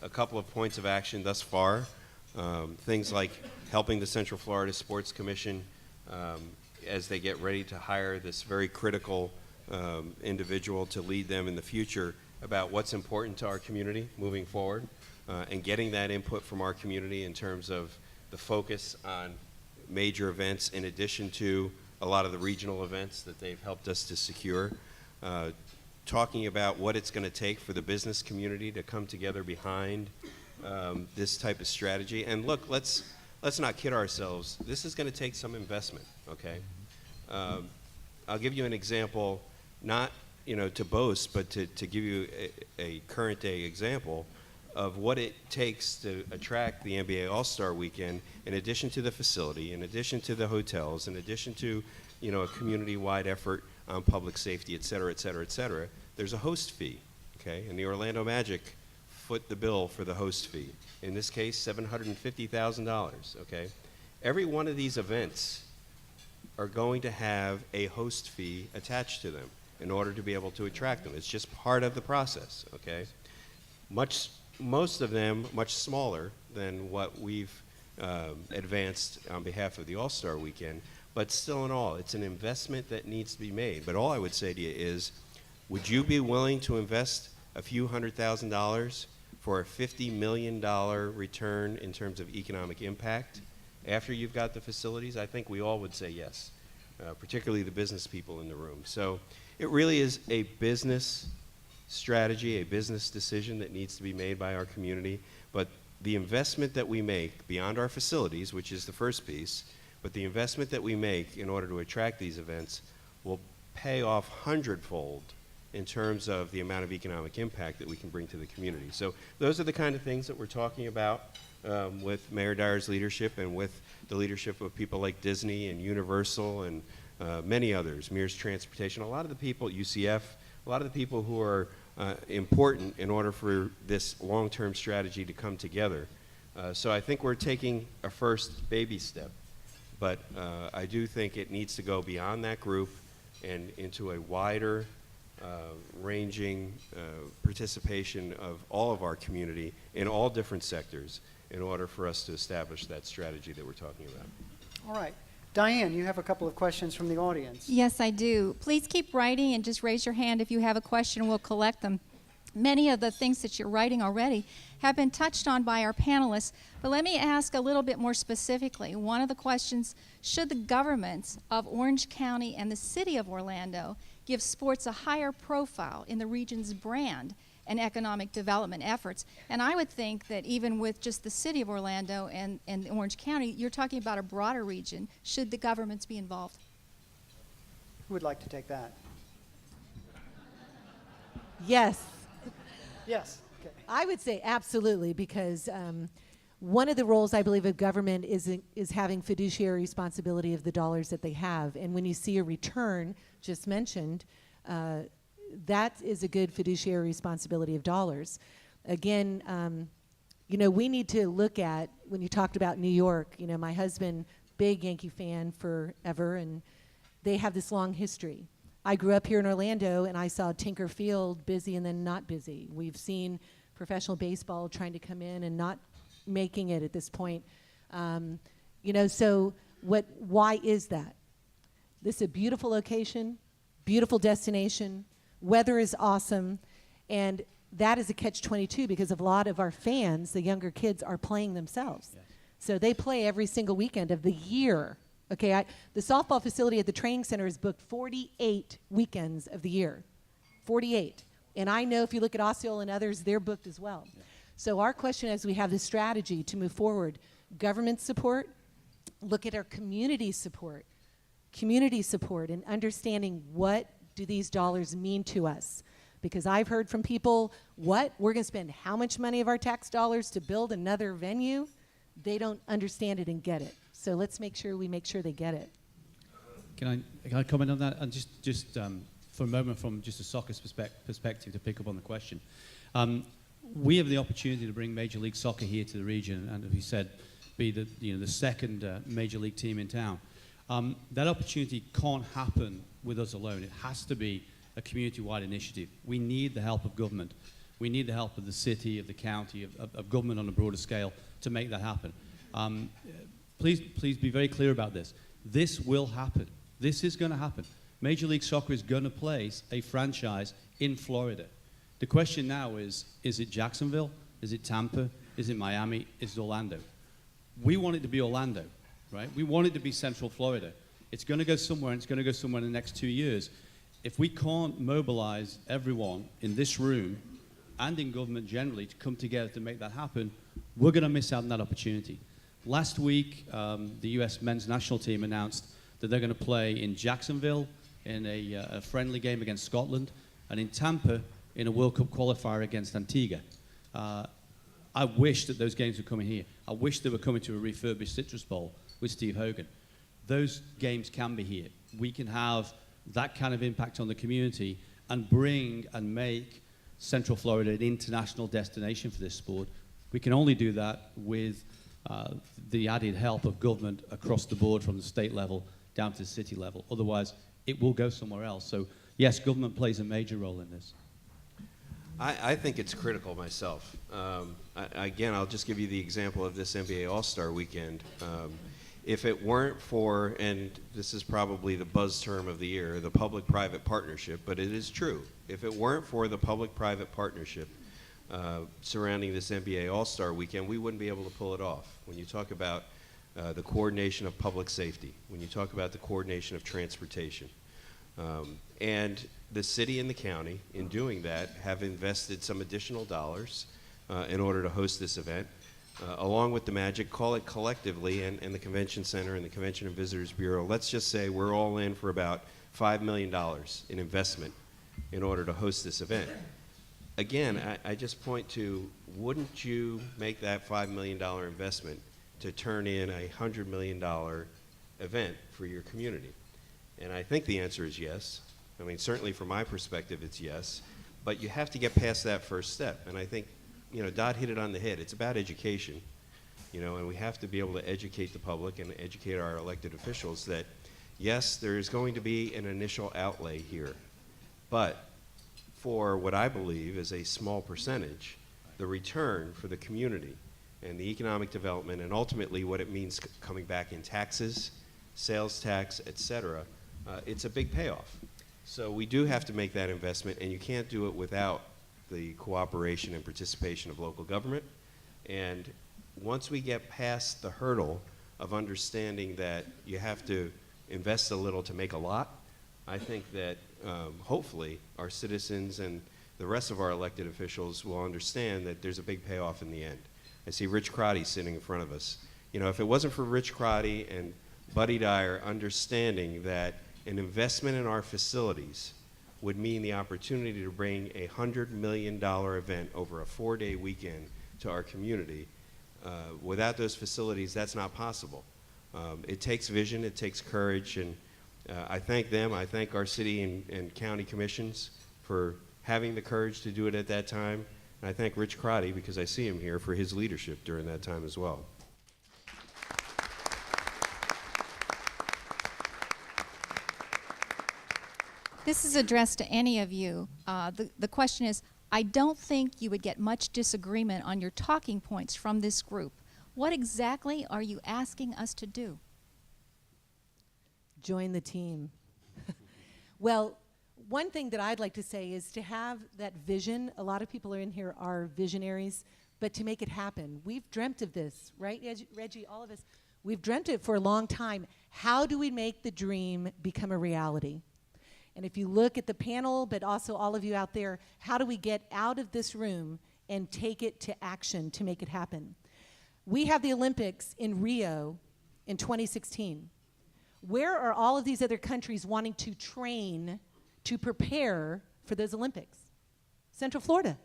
a couple of points of action thus far. Things like helping the Central Florida Sports Commission as they get ready to hire this very critical individual to lead them in the future about what's important to our community moving forward, and getting that input from our community in terms of the focus on major events in addition to a lot of the regional events that they've helped us to secure. Talking about what it's going to take for the business community to come together behind this type of strategy. And look, let's not kid ourselves. This is going to take some investment, okay? I'll give you an example, not to boast, but to give you a current day example of what it takes to attract the NBA All-Star Weekend, in addition to the facility, in addition to the hotels, in addition to a community-wide effort on public safety, et cetera, et cetera, et cetera. There's a host fee, okay? And the Orlando Magic foot the bill for the host fee. In this case, $750,000, okay? Every one of these events are going to have a host fee attached to them in order to be able to attract them. It's just part of the process, okay? Most of them much smaller than what we've advanced on behalf of the All-Star Weekend, but still in all, it's an investment that needs to be made. But all I would say to you is, would you be willing to invest a few $100,000 for a $50 million return in terms of economic impact after you've got the facilities? I think we all would say yes, particularly the business people in the room. So it really is a business strategy, a business decision that needs to be made by our community. But the investment that we make beyond our facilities, which is the first piece, but the investment that we make in order to attract these events will pay off hundredfold in terms of the amount of economic impact that we can bring to the community. So those are the kind of things that we're talking about with Mayor Dyer's leadership and with the leadership of people like Disney and Universal and many others, Mears Transportation, a lot of the people at UCF, a lot of the people who are important in order for this long-term strategy to come together. So I think we're taking a first baby step, but I do think it needs to go beyond that group and into a wider ranging participation of all of our community in all different sectors in order for us to establish that strategy that we're talking about. All right. Diane, you have a couple of questions from the audience. Yes, I do. Please keep writing and just raise your hand if you have a question. We'll collect them. Many of the things that you're writing already have been touched on by our panelists, but let me ask a little bit more specifically. One of the questions, should the governments of Orange County and the city of Orlando give sports a higher profile in the region's brand and economic development efforts? And I would think that even with just the city of Orlando and Orange County, you're talking about a broader region. Should the governments be involved? Who would like to take that? Yes. Yes. Okay. I would say absolutely, because one of the roles I believe of government is having fiduciary responsibility of the dollars that they have. And when you see a return, just mentioned, that is a good fiduciary responsibility of dollars. Again, we need to look at, when you talked about New York, my husband, big Yankee fan forever, and they have this long history. I grew up here in Orlando, and I saw Tinker Field busy and then not busy. We've seen professional baseball trying to come in and not making it at this point. So why is that? This is a beautiful location, beautiful destination, weather is awesome, and that is a catch-22 because a lot of our fans, the younger kids, are playing themselves. Yes. So they play every single weekend of the year. Okay, the softball facility at the training center is booked 48 weekends of the year. 48. And I know if you look at Osceola and others, they're booked as well. Yeah. So our question as we have this strategy to move forward, government support, look at our community support and understanding what do these dollars mean to us. Because I've heard from people, we're going to spend how much money of our tax dollars to build another venue? They don't understand it and get it. So let's make sure they get it. Can I comment on that? And just for a moment, from just a soccer perspective, to pick up on the question. We have the opportunity to bring Major League Soccer here to the region, and as you said, be the second Major League team in town. That opportunity can't happen with us alone. It has to be a community-wide initiative. We need the help of government. We need the help of the city, of the county, of government on a broader scale to make that happen. Please be very clear about this. This will happen. This is going to happen. Major League Soccer is going to place a franchise in Florida. The question now is it Jacksonville? Is it Tampa? Is it Miami? Is it Orlando? We want it to be Orlando, right? We want it to be Central Florida. It's going to go somewhere, and it's going to go somewhere in the next 2 years. If we can't mobilize everyone in this room and in government generally to come together to make that happen, we're going to miss out on that opportunity. Last week, the U.S. men's national team announced that they're going to play in Jacksonville in a friendly game against Scotland, and in Tampa in a World Cup qualifier against Antigua. I wish that those games were coming here. I wish they were coming to a refurbished Citrus Bowl with Steve Hogan. Those games can be here. We can have that kind of impact on the community and bring and make Central Florida an international destination for this sport. We can only do that with the added help of government across the board from the state level down to the city level. Otherwise, it will go somewhere else. So, yes, government plays a major role in this. I think it's critical myself. Again, I'll just give you the example of this NBA All-Star Weekend. If it weren't for, and this is probably the buzz term of the year, the public-private partnership, but it is true. If it weren't for the public-private partnership surrounding this NBA All-Star Weekend, we wouldn't be able to pull it off. When you talk about the coordination of public safety, when you talk about the coordination of transportation, and the city and the county, in doing that, have invested some additional dollars in order to host this event. Along with the Magic, call it collectively, and the Convention Center and the Convention and Visitors Bureau, let's just say we're all in for about $5 million in investment in order to host this event. Again, I just point to, wouldn't you make that $5 million investment to turn in a $100 million event for your community? And I think the answer is yes. I mean, certainly from my perspective, it's yes. But you have to get past that first step. And I think, Dot hit it on the head. It's about education, and we have to be able to educate the public and educate our elected officials that, yes, there is going to be an initial outlay here. But for what I believe is a small percentage, the return for the community and the economic development and ultimately what it means coming back in taxes, sales tax, et cetera, it's a big payoff. So we do have to make that investment, and you can't do it without the cooperation and participation of local government. And once we get past the hurdle of understanding that you have to invest a little to make a lot, I think that hopefully our citizens and the rest of our elected officials will understand that there's a big payoff in the end. I see Rich Crotty sitting in front of us. If it wasn't for Rich Crotty and Buddy Dyer understanding that an investment in our facilities would mean the opportunity to bring a $100 million event over a 4-day weekend to our community. Without those facilities, that's not possible. It takes vision, it takes courage, and I thank them. I thank our city and county commissions for having the courage to do it at that time. And I thank Rich Crotty, because I see him here, for his leadership during that time as well. This is addressed to any of you. The question is, I don't think you would get much disagreement on your talking points from this group. What exactly are you asking us to do? Join the team. Well, one thing that I'd like to say is to have that vision. A lot of people in here are visionaries, but to make it happen. We've dreamt of this, right, Reggie, all of us? We've dreamt it for a long time. How do we make the dream become a reality? And if you look at the panel, but also all of you out there, how do we get out of this room and take it to action to make it happen? We have the Olympics in Rio in 2016. Where are all of these other countries wanting to train to prepare for those Olympics? Central Florida.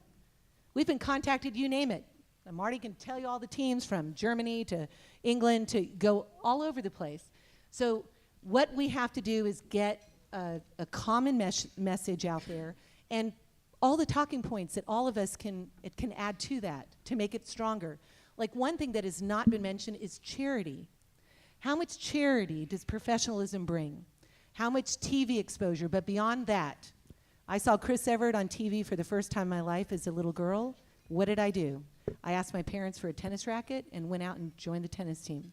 We've been contacted, you name it. And Marty can tell you all the teams from Germany to England to go all over the place. So what we have to do is get a common message out there, and all the talking points that all of us can add to that to make it stronger. Like, one thing that has not been mentioned is charity. How much charity does professionalism bring? How much TV exposure? But beyond that, I saw Chris Everett on TV for the first time in my life as a little girl. What did I do? I asked my parents for a tennis racket and went out and joined the tennis team.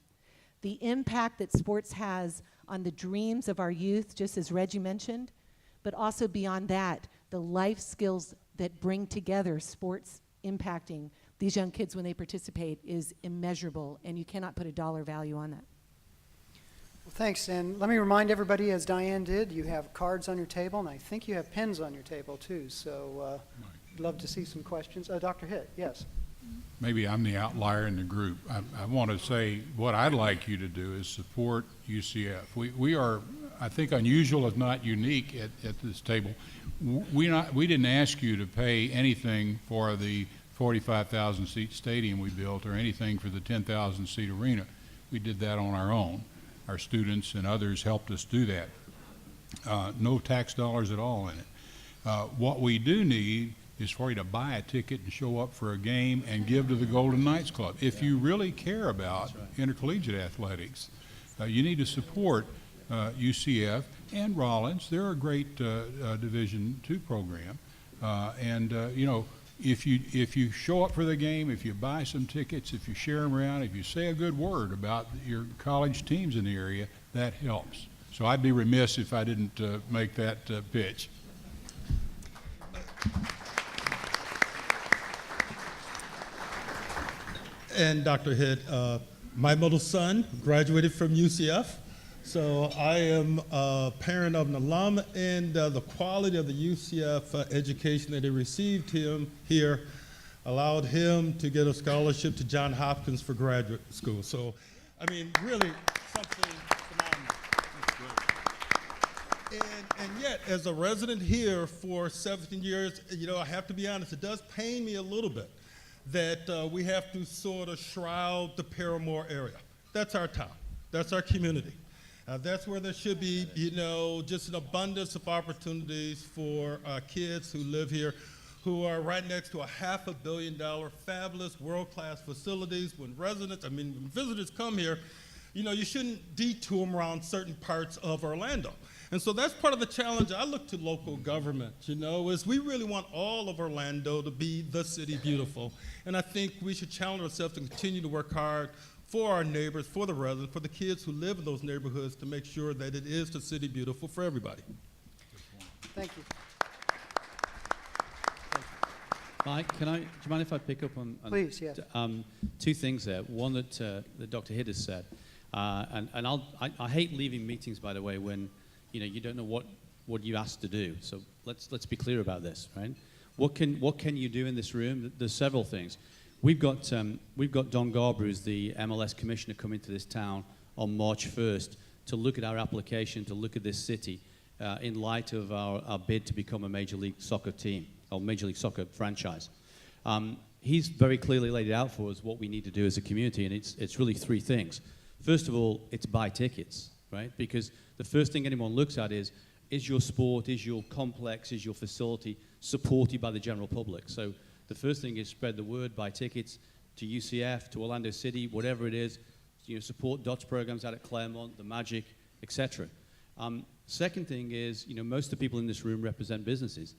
The impact that sports has on the dreams of our youth, just as Reggie mentioned, but also beyond that, the life skills that bring together sports impacting these young kids when they participate is immeasurable, and you cannot put a dollar value on that. Well, thanks. And let me remind everybody, as Diane did, you have cards on your table, and I think you have pens on your table too. So I'd love to see some questions. Dr. Hitt, yes. Maybe I'm the outlier in the group. I want to say what I'd like you to do is support UCF. We are, I think, unusual if not unique at this table. We didn't ask you to pay anything for the 45,000 seat stadium we built or anything for the 10,000 seat arena. We did that on our own. Our students and others helped us do that. No tax dollars at all in it. What we do need is for you to buy a ticket and show up for a game and give to the Golden Knights Club. If you really care about intercollegiate athletics, you need to support UCF and Rollins. They're a great Division II program. You know, if you show up for the game, if you buy some tickets, if you share them around, if you say a good word about your college teams in the area, that helps. So I'd be remiss if I didn't make that pitch. And Dr. Hitt, my middle son graduated from UCF, so I am a parent of an alum, and the quality of the UCF education that he received here allowed him to get a scholarship to Johns Hopkins for graduate school. So, I mean, really something phenomenal. And yet, as a resident here for 17 years, you know, I have to be honest, it does pain me a little bit that we have to sort of shroud the Paramore area. That's our town. That's our community. That's where there should be, you know, just an abundance of opportunities for kids who live here, who are right next to a $500 million fabulous world-class facilities. When visitors come here, you know, you shouldn't detour them around certain parts of Orlando. And so that's part of the challenge. I look to local government, you know, is we really want all of Orlando to be the city beautiful. And I think we should challenge ourselves to continue to work hard for our neighbors, for the residents, for the kids who live in those neighborhoods to make sure that it is the city beautiful for everybody. Thank you. Mike, do you mind if I pick up on Please, yes. Two things there. One that Dr. Hitt has said, and I hate leaving meetings, by the way, when you don't know what you asked to do. So let's be clear about this, right? What can you do in this room? There's several things. We've got Don Garber, who's the MLS commissioner, coming to this town on March 1st to look at our application, to look at this city in light of our bid to become a Major League Soccer team, or Major League Soccer franchise. He's very clearly laid it out for us what we need to do as a community, and it's really three things. First of all, it's buy tickets, right? Because the first thing anyone looks at is your sport, is your complex, is your facility supported by the general public? So the first thing is spread the word, buy tickets to UCF, to Orlando City, whatever it is. Support Dot's programs out at Claremont, the Magic, etc. Second thing is, most of the people in this room represent businesses.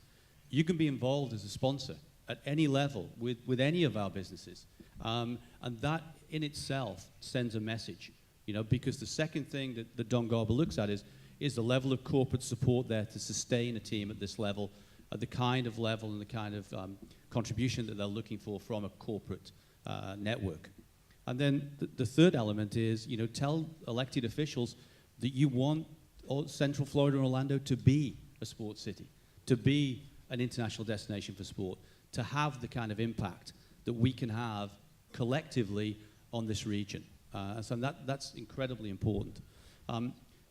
You can be involved as a sponsor at any level with any of our businesses. And that in itself sends a message, because the second thing that Don Garber looks at is the level of corporate support there to sustain a team at this level, at the kind of level and the kind of contribution that they're looking for from a corporate network. And then the third element is, tell elected officials that you want Central Florida and Orlando to be a sports city, to be an international destination for sport, to have the kind of impact that we can have collectively on this region. So that's incredibly important.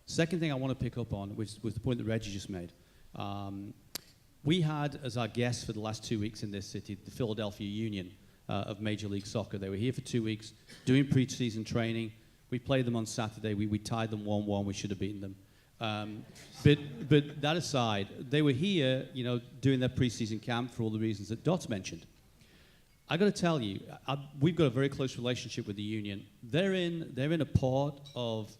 Second thing I want to pick up on was the point that Reggie just made. We had as our guests for the last 2 weeks in this city, the Philadelphia Union of Major League Soccer. They were here for 2 weeks doing pre-season training. We played them on Saturday. We tied them 1-1. We should have beaten them. But that aside, they were here, doing their preseason camp for all the reasons that Dot's mentioned. I got to tell you, we've got a very close relationship with the union. They're in a part of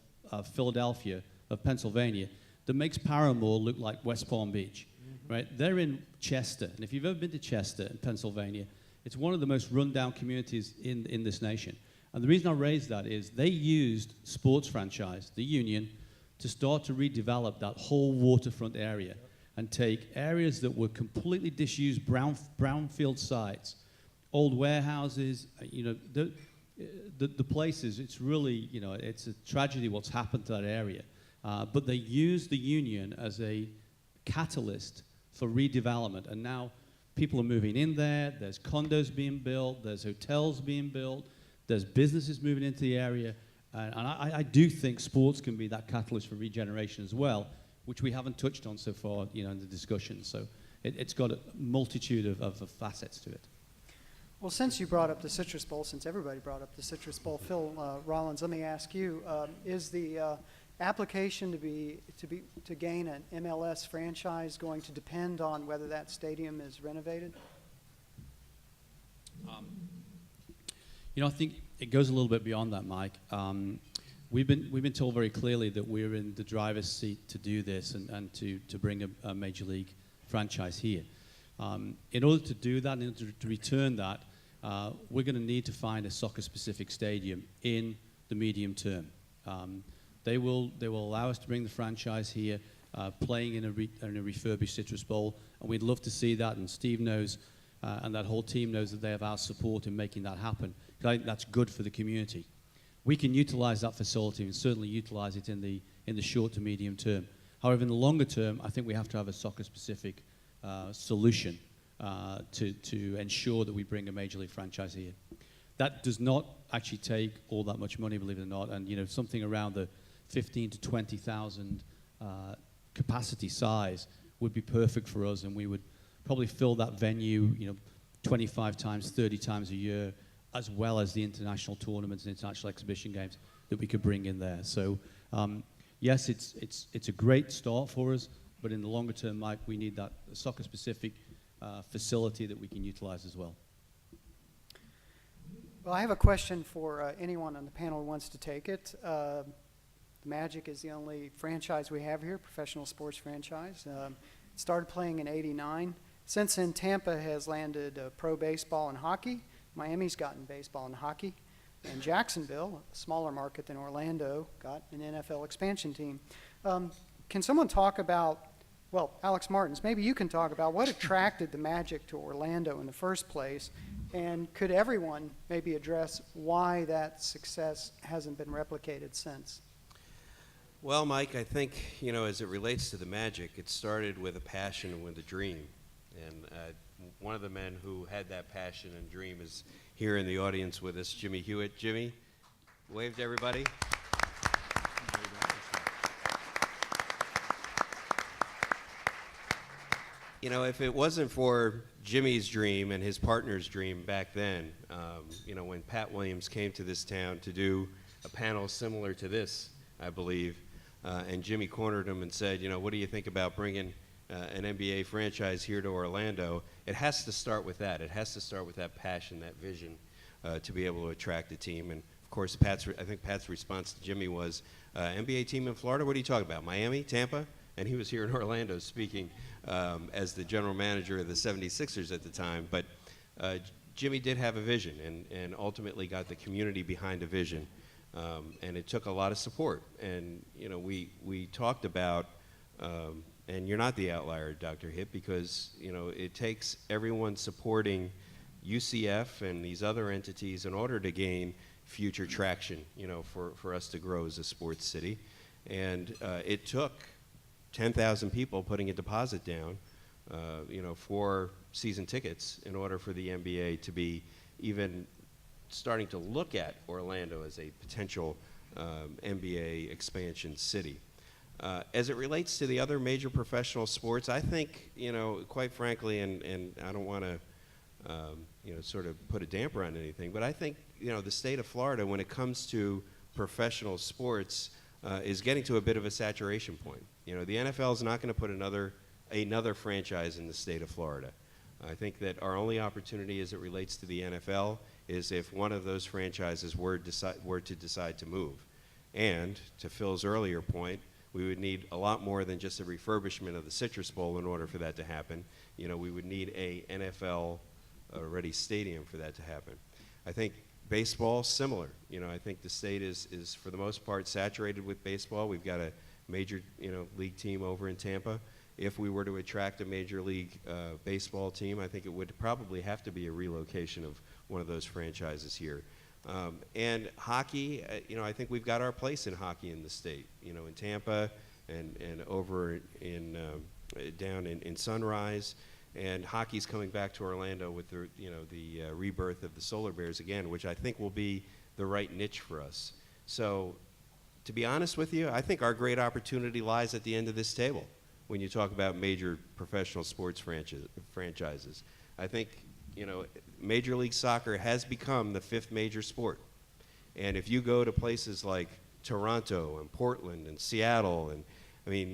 Philadelphia, of Pennsylvania, that makes Paramore look like West Palm Beach, right? They're in Chester, and if you've ever been to Chester in Pennsylvania, it's one of the most rundown communities in this nation. And the reason I raise that is they used sports franchise, the union, to start to redevelop that whole waterfront area and take areas that were completely disused brownfield sites, old warehouses, the places, it's really, it's a tragedy what's happened to that area. But they used the union as a catalyst for redevelopment. And now people are moving in there, there's condos being built, there's hotels being built, there's businesses moving into the area. And I do think sports can be that catalyst for regeneration as well, which we haven't touched on so far, in the discussion. So it's got a multitude of facets to it. Well, since you brought up the Citrus Bowl, since everybody brought up the Citrus Bowl, Phil Rollins, let me ask you: is the application to gain an MLS franchise going to depend on whether that stadium is renovated? I think it goes a little bit beyond that, Mike. We've been told very clearly that we're in the driver's seat to do this and to bring a major league franchise here. In order to do that, in order to return that, we're going to need to find a soccer-specific stadium in the medium term. They will allow us to bring the franchise here, playing in a refurbished Citrus Bowl, and we'd love to see that. And Steve knows, and that whole team knows that they have our support in making that happen. I think that's good for the community. We can utilize that facility and certainly utilize it in the short to medium term. However, in the longer term, I think we have to have a soccer-specific solution to ensure that we bring a major league franchise here. That does not actually take all that much money, believe it or not, and something around the 15 to 20,000 capacity size would be perfect for us, and we would probably fill that venue 25 times, 30 times a year, as well as the international tournaments and international exhibition games that we could bring in there. So yes, it's a great start for us, but in the longer term, Mike, we need that soccer-specific facility that we can utilize as well. Well, I have a question for anyone on the panel who wants to take it. The Magic is the only franchise we have here, professional sports franchise. Started playing in '89. Since then, Tampa has landed pro baseball and hockey. Miami's gotten baseball and hockey. And Jacksonville, a smaller market than Orlando, got an NFL expansion team. Can someone talk about, well, Alex Martins, maybe you can talk about what attracted the Magic to Orlando in the first place, and could everyone maybe address why that success hasn't been replicated since? Well, Mike, I think, as it relates to the Magic, it started with a passion and with a dream. And one of the men who had that passion and dream is here in the audience with us, Jimmy Hewitt. Jimmy, wave to everybody. If it wasn't for Jimmy's dream and his partner's dream back then, when Pat Williams came to this town to do a panel similar to this, I believe, and Jimmy cornered him and said, what do you think about bringing an NBA franchise here to Orlando? It has to start with that. It has to start with that passion, that vision, to be able to attract a team. And of course, I think Pat's response to Jimmy was, NBA team in Florida? What are you talking about? Miami? Tampa? and he was here in Orlando speaking as the general manager of the 76ers at the time. But Jimmy did have a vision, and ultimately got the community behind a vision, and it took a lot of support. And we talked about, and you're not the outlier, Dr. Hipp, because it takes everyone supporting UCF and these other entities in order to gain future traction, for us to grow as a sports city. And it took 10,000 people putting a deposit down, for season tickets in order for the NBA to be even starting to look at Orlando as a potential NBA expansion city. As it relates to the other major professional sports, I think, quite frankly, and I don't want to, sort of put a damper on anything, but I think, the state of Florida, when it comes to professional sports, is getting to a bit of a saturation point. The NFL is not going to put another franchise in the state of Florida. I think that our only opportunity as it relates to the NFL is if one of those franchises were to decide to move. And to Phil's earlier point, we would need a lot more than just a refurbishment of the Citrus Bowl in order for that to happen. We would need a NFL-ready stadium for that to happen. I think baseball, similar. I think the state is for the most part saturated with baseball. We've got a major league team over in Tampa. If we were to attract a major league baseball team, I think it would probably have to be a relocation of one of those franchises here. And hockey, I think we've got our place in hockey in the state. In Tampa and over in down in Sunrise. And hockey's coming back to Orlando with the rebirth of the Solar Bears again, which I think will be the right niche for us. So, to be honest with you, I think our great opportunity lies at the end of this table when you talk about major professional sports franchises. I think, Major League Soccer has become the 5th major sport. And if you go to places like Toronto and Portland and Seattle, and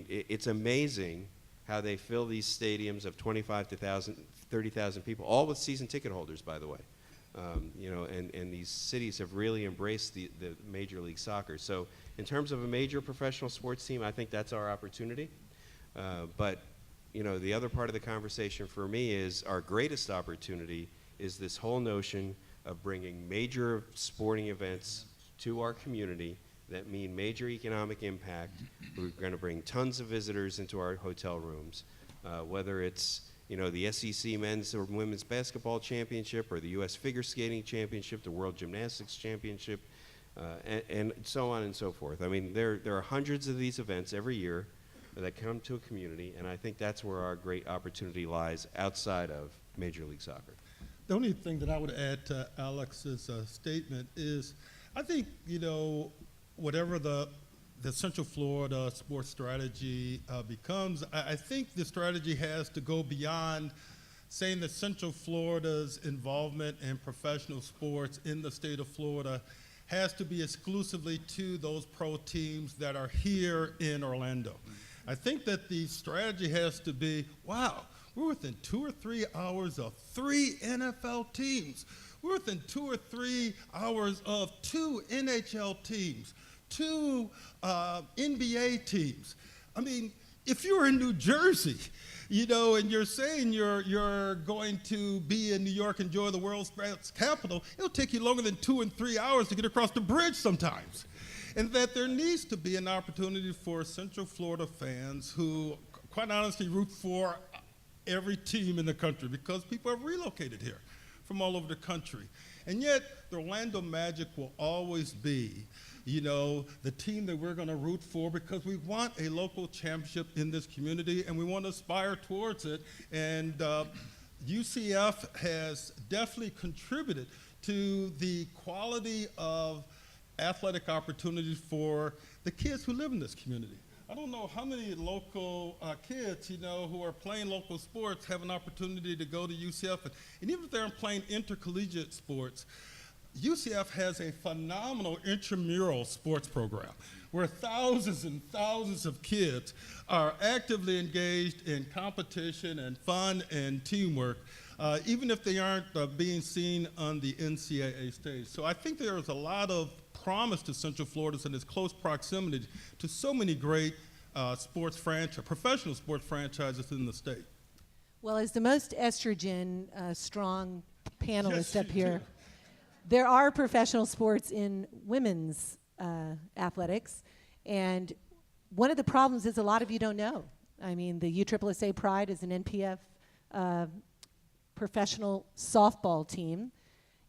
it's amazing how they fill these stadiums of 25,000 to 30,000 people, all with season ticket holders, by the way. And these cities have really embraced the Major League Soccer. So in terms of a major professional sports team, I think that's our opportunity. But the other part of the conversation for me is our greatest opportunity is this whole notion of bringing major sporting events to our community that mean major economic impact. We're going to bring tons of visitors into our hotel rooms, whether it's the SEC men's or women's basketball championship, or the U.S. figure skating championship, the World Gymnastics Championship, and so on and so forth. There are hundreds of these events every year that come to a community, and I think that's where our great opportunity lies outside of Major League Soccer. The only thing that I would add to Alex's statement is, I think, whatever the Central Florida sports strategy becomes, I think the strategy has to go beyond saying that Central Florida's involvement in professional sports in the state of Florida has to be exclusively to those pro teams that are here in Orlando. I think that the strategy has to be, wow, we're within 2 or 3 hours of 3 NFL teams. We're within 2 or 3 hours of 2 NHL teams, 2 NBA teams. If you're in New Jersey, and you're saying you're going to be in New York, enjoy the world's sports capital, it'll take you longer than 2 and 3 hours to get across the bridge sometimes. And that there needs to be an opportunity for Central Florida fans who, quite honestly, root for every team in the country, because people have relocated here from all over the country. And yet, the Orlando Magic will always be, the team that we're going to root for, because we want a local championship in this community, and we want to aspire towards it. And UCF has definitely contributed to the quality of athletic opportunities for the kids who live in this community. I don't know how many local kids, who are playing local sports have an opportunity to go to UCF. And even if they're playing intercollegiate sports, UCF has a phenomenal intramural sports program where thousands and thousands of kids are actively engaged in competition and fun and teamwork, even if they aren't being seen on the NCAA stage. So I think there is a lot of promise to Central Florida in its close proximity to so many great professional sports franchises in the state. Well, as the most estrogen strong panelist Yes, up you here, do. there are professional sports in women's athletics, and one of the problems is a lot of you don't know. I mean, the USSSA Pride is an NPF professional softball team.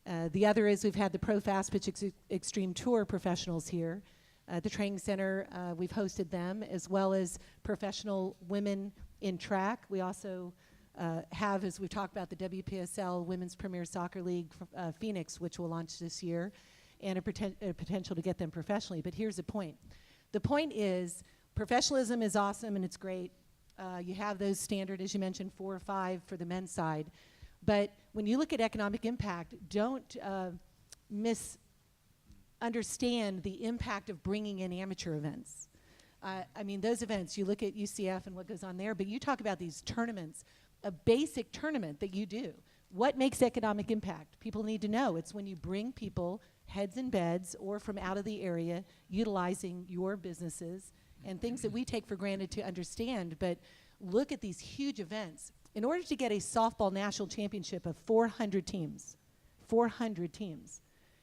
The other is we've had the Pro Fast Pitch Extreme Tour professionals here. The training center, we've hosted them, as well as professional women in track. We also have, as we've talked about, the WPSL Women's Premier Soccer League Phoenix, which will launch this year, and a potential to get them professionally. But here's the point. The point is professionalism is awesome and it's great. You have those standard, as you mentioned, 4 or 5 for the men's side. But when you look at economic impact, don't misunderstand the impact of bringing in amateur events. I mean, those events, you look at UCF and what goes on there, but you talk about these tournaments, a basic tournament that you do. What makes economic impact? People need to know. It's when you bring people, heads in beds, or from out of the area, utilizing your businesses and things that we take for granted to understand. But look at these huge events. In order to get a softball national championship of 400 teams,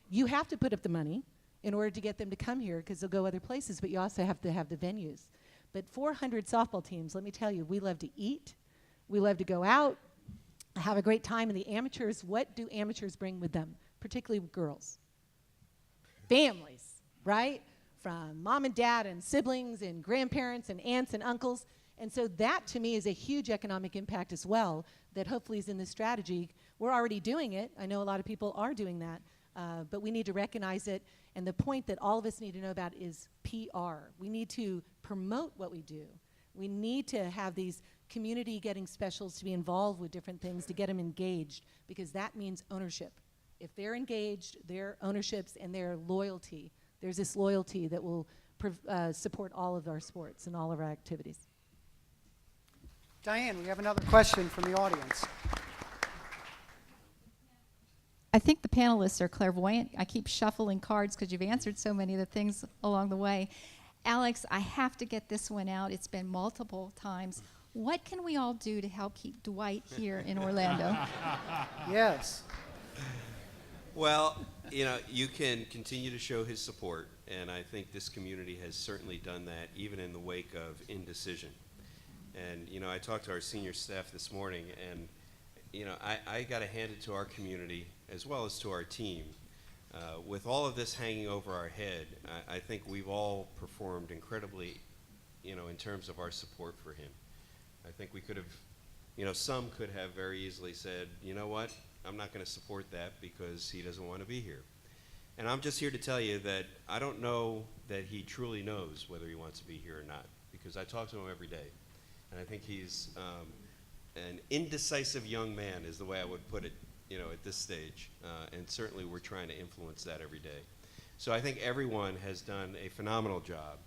you have to put up the money in order to get them to come here, because they'll go other places, but you also have to have the venues. But 400 softball teams, let me tell you, we love to eat, we love to go out, have a great time. And the amateurs, what do amateurs bring with them, particularly girls? Families, right? From mom and dad and siblings and grandparents and aunts and uncles. And so that, to me, is a huge economic impact as well that hopefully is in this strategy. We're already doing it. I know a lot of people are doing that, but we need to recognize it. And the point that all of us need to know about is PR. We need to promote what we do. We need to have these community getting specials to be involved with different things to get them engaged, because that means ownership. If they're engaged, their ownerships and their loyalty, there's this loyalty that will support all of our sports and all of our activities. Diane, we have another question from the audience. I think the panelists are clairvoyant. I keep shuffling cards because you've answered so many of the things along the way. Alex, I have to get this one out. It's been multiple times. What can we all do to help keep Dwight here in Orlando? Yes. Well, you know, you can continue to show his support, and I think this community has certainly done that, even in the wake of indecision. And, you know, I talked to our senior staff this morning, and, you know, I got to hand it to our community as well as to our team. With all of this hanging over our head, I think we've all performed incredibly, you know, in terms of our support for him. I think we could have, you know, some could have very easily said, you know what, I'm not going to support that because he doesn't want to be here. And I'm just here to tell you that I don't know that he truly knows whether he wants to be here or not, because I talk to him every day. And I think he's an indecisive young man is the way I would put it, you know, at this stage. And certainly we're trying to influence that every day. So I think everyone has done a phenomenal job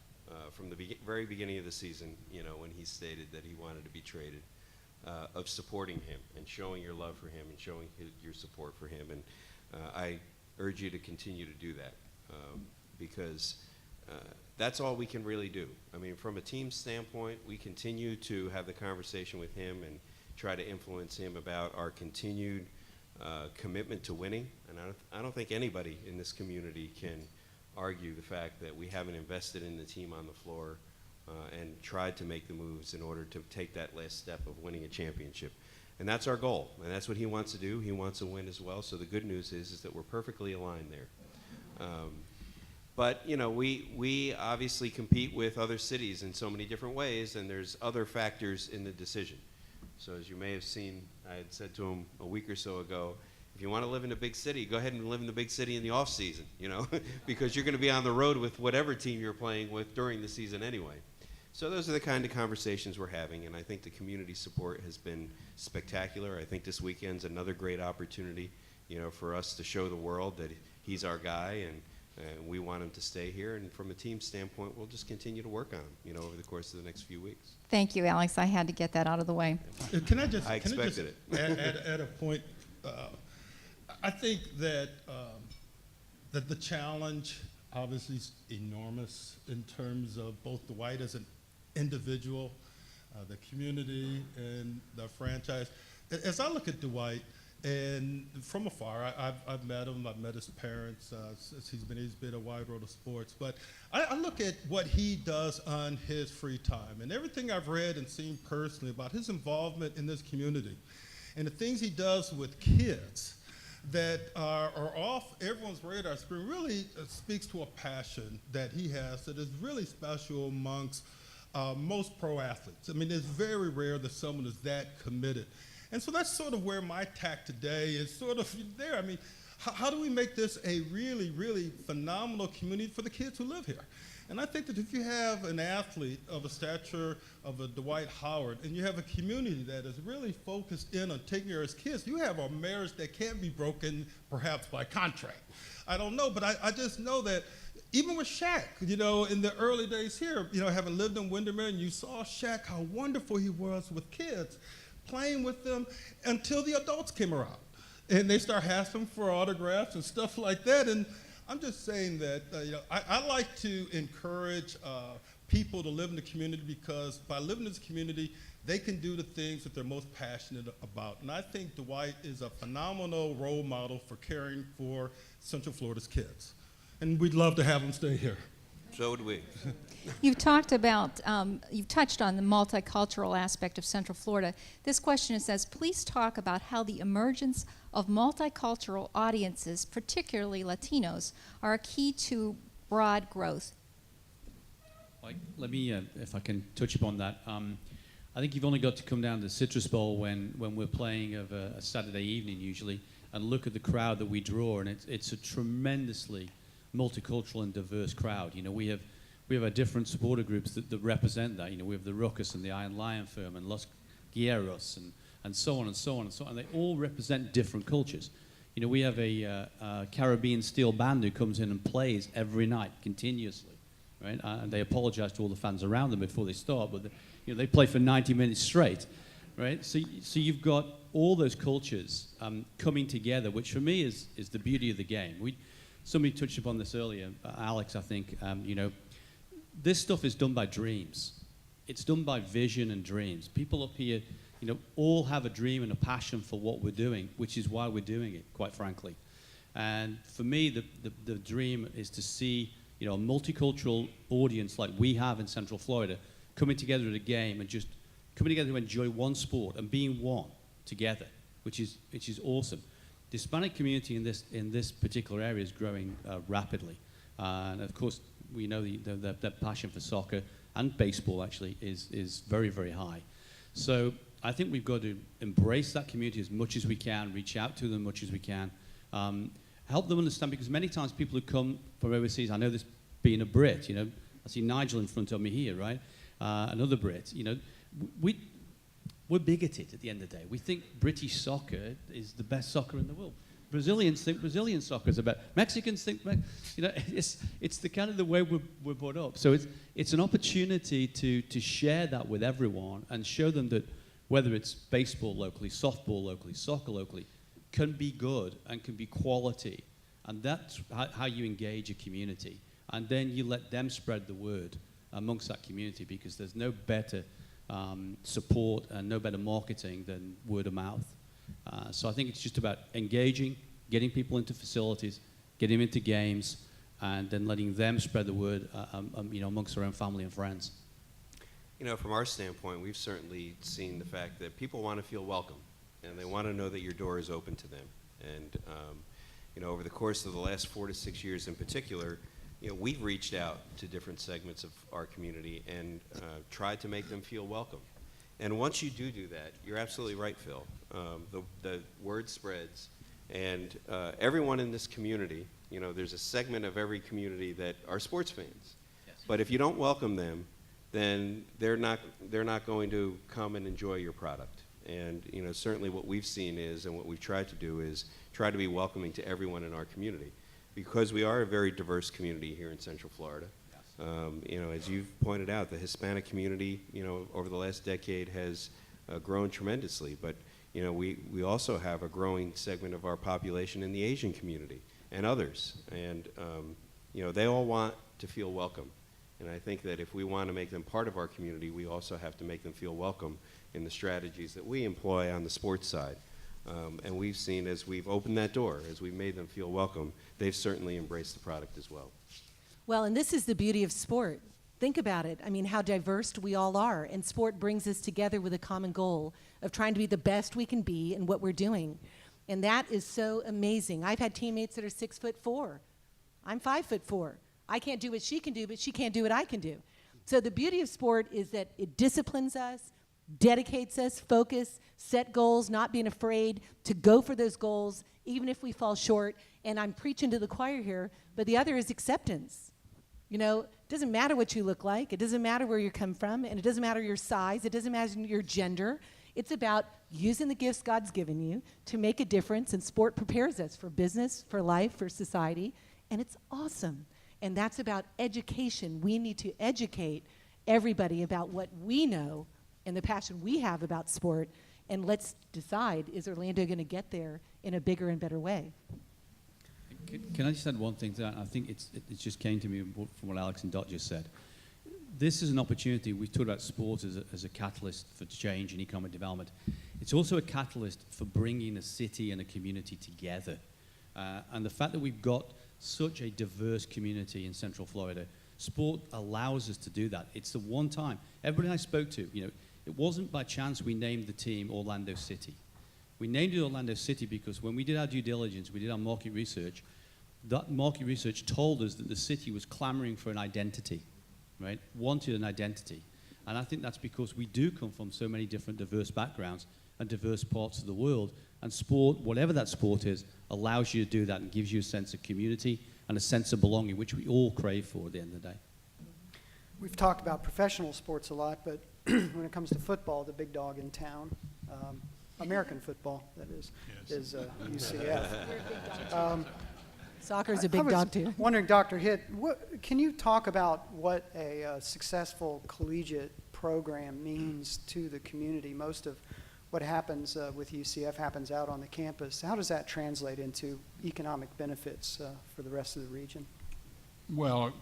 from the very beginning of the season, you know, when he stated that he wanted to be traded, of supporting him and showing your love for him and showing your support for him. And I urge you to continue to do that because that's all we can really do. I mean, from a team standpoint, we continue to have the conversation with him and try to influence him about our continued commitment to winning. And I don't think anybody in this community can argue the fact that we haven't invested in the team on the floor and tried to make the moves in order to take that last step of winning a championship. And that's our goal, and that's what he wants to do. He wants to win as well, so the good news is that we're perfectly aligned there. But, you know, we obviously compete with other cities in so many different ways, and there's other factors in the decision. So as you may have seen, I had said to him a week or so ago, if you want to live in a big city, go ahead and live in the big city in the off season, you know, because you're going to be on the road with whatever team you're playing with during the season anyway. So those are the kind of conversations we're having, and I think the community support has been spectacular. I think this weekend's another great opportunity, you know, for us to show the world that he's our guy, and we want him to stay here. And from a team standpoint, we'll just continue to work on him, you know, over the course of the next few weeks. Thank you, Alex. I had to get that out of the way. Can I just add a point? I think that that the challenge obviously is enormous in terms of both Dwight as an individual, the community, and the franchise. As I look at Dwight, and from afar, I've met him, I've met his parents, since he's been a wide world of sports, but I look at what he does on his free time, and everything I've read and seen personally about his involvement in this community, and the things he does with kids that are off everyone's radar screen really speaks to a passion that he has that is really special amongst most pro athletes. I mean, it's very rare that someone is that committed. And so that's sort of where my tack today is sort of there. I mean, how do we make this a really, really phenomenal community for the kids who live here? And I think that if you have an athlete of a stature of a Dwight Howard, and you have a community that is really focused in on taking care of his kids, you have a marriage that can't be broken perhaps by contract. I don't know, but I just know that even with Shaq, you know, in the early days here, you know, having lived in Windermere, and you saw Shaq, how wonderful he was with kids, playing with them until the adults came around. And they start asking for autographs and stuff like that. And I'm just saying that, you know, I like to encourage people to live in the community, because by living in this community, they can do the things that they're most passionate about. And I think Dwight is a phenomenal role model for caring for Central Florida's kids. And we'd love to have him stay here. So would we. You've talked about, you've touched on the multicultural aspect of Central Florida. This question says, please talk about how the emergence of multicultural audiences, particularly Latinos, are a key to broad growth. Let me, if I can touch upon that. I think you've only got to come down to the Citrus Bowl when we're playing of a Saturday evening usually, and look at the crowd that we draw, and it's a tremendously multicultural and diverse crowd. You know, we have our different supporter groups that represent that. You know, we have the Ruckus and the Iron Lion Firm and Los Guerreros and so on and so on and so on. And they all represent different cultures. You know, we have a Caribbean steel band who comes in and plays every night continuously, right? And they apologize to all the fans around them before they start, but you know, they play for 90 minutes straight, right? So you've got all those cultures coming together, which for me is the beauty of the game. Somebody touched upon this earlier, Alex, I think. You know, this stuff is done by dreams. It's done by vision and dreams. People up here, you know, all have a dream and a passion for what we're doing, which is why we're doing it, quite frankly. And for me, the dream is to see, you know, a multicultural audience like we have in Central Florida coming together at a game and just coming together to enjoy one sport and being one together, which is awesome. The Hispanic community in this particular area is growing rapidly, and of course we know the passion for soccer and baseball actually is very, very high. So I think we've got to embrace that community as much as we can, reach out to them as much as we can, help them understand, because many times people who come from overseas, I know this being a Brit, you know, I see Nigel in front of me here, right? Another Brit, you know, we're bigoted at the end of the day. We think British soccer is the best soccer in the world. Brazilians think Brazilian soccer is about. Mexicans think, you know, it's the kind of the way we're brought up. So it's an opportunity to share that with everyone and show them that whether it's baseball locally, softball locally, soccer locally, can be good and can be quality. And that's how you engage a community. And then you let them spread the word amongst that community, because there's no better support and no better marketing than word of mouth. So I think it's just about engaging, getting people into facilities, getting them into games, and then letting them spread the word you know, amongst their own family and friends. You know, from our standpoint, we've certainly seen the fact that people want to feel welcome, and they want to know that your door is open to them. And you know, over the course of the last 4 to 6 years in particular, you know, we've reached out to different segments of our community and tried to make them feel welcome. And once you do that, you're absolutely right, Phil. The word spreads, and everyone in this community, you know, there's a segment of every community that are sports fans. Yes. But if you don't welcome them, then they're not going to come and enjoy your product. And you know, certainly what we've seen is, and what we've tried to do is try to be welcoming to everyone in our community, because we are a very diverse community here in Central Florida. Yes. You know, as you've pointed out, the Hispanic community, you know, over the last decade has grown tremendously. But you know, we also have a growing segment of our population in the Asian community and others. And you know, they all want to feel welcome. And I think that if we want to make them part of our community, we also have to make them feel welcome in the strategies that we employ on the sports side. And we've seen, as we've opened that door, as we've made them feel welcome, they've certainly embraced the product as well. Well, and this is the beauty of sport. Think about it. I mean, how diverse we all are. And sport brings us together with a common goal of trying to be the best we can be in what we're doing. And that is so amazing. I've had teammates that are 6'4". I'm 5'4". I can't do what she can do, but she can't do what I can do. So the beauty of sport is that it disciplines us, dedicates us, focus, set goals, not being afraid to go for those goals, even if we fall short. And I'm preaching to the choir here, but the other is acceptance. You know, it doesn't matter what you look like. It doesn't matter where you come from, and it doesn't matter your size. It doesn't matter your gender. It's about using the gifts God's given you to make a difference, and sport prepares us for business, for life, for society, and it's awesome. And that's about education. We need to educate everybody about what we know and the passion we have about sport, and let's decide, is Orlando going to get there in a bigger and better way? Can I just add one thing to that? I think it just came to me from what Alex and Dot just said. This is an opportunity. We've talked about sport as a catalyst for change and economic development. It's also a catalyst for bringing a city and a community together. And the fact that we've got such a diverse community in Central Florida, sport allows us to do that. It's the one time. Everybody I spoke to, you know, it wasn't by chance we named the team Orlando City. We named it Orlando City because when we did our due diligence, we did our market research, that market research told us that the city was clamoring for an identity, right? Wanted an identity. And I think that's because we do come from so many different diverse backgrounds and diverse parts of the world. And sport, whatever that sport is, allows you to do that and gives you a sense of community and a sense of belonging, which we all crave for at the end of the day. We've talked about professional sports a lot, but when it comes to football, the big dog in town, American football, that is, is UCF. Soccer's a big dog, too. Wondering, Dr. Hitt, can you talk about what a successful collegiate program means to the community? Most of what happens with UCF happens out on the campus. How does that translate into economic benefits for the rest of the region? Well,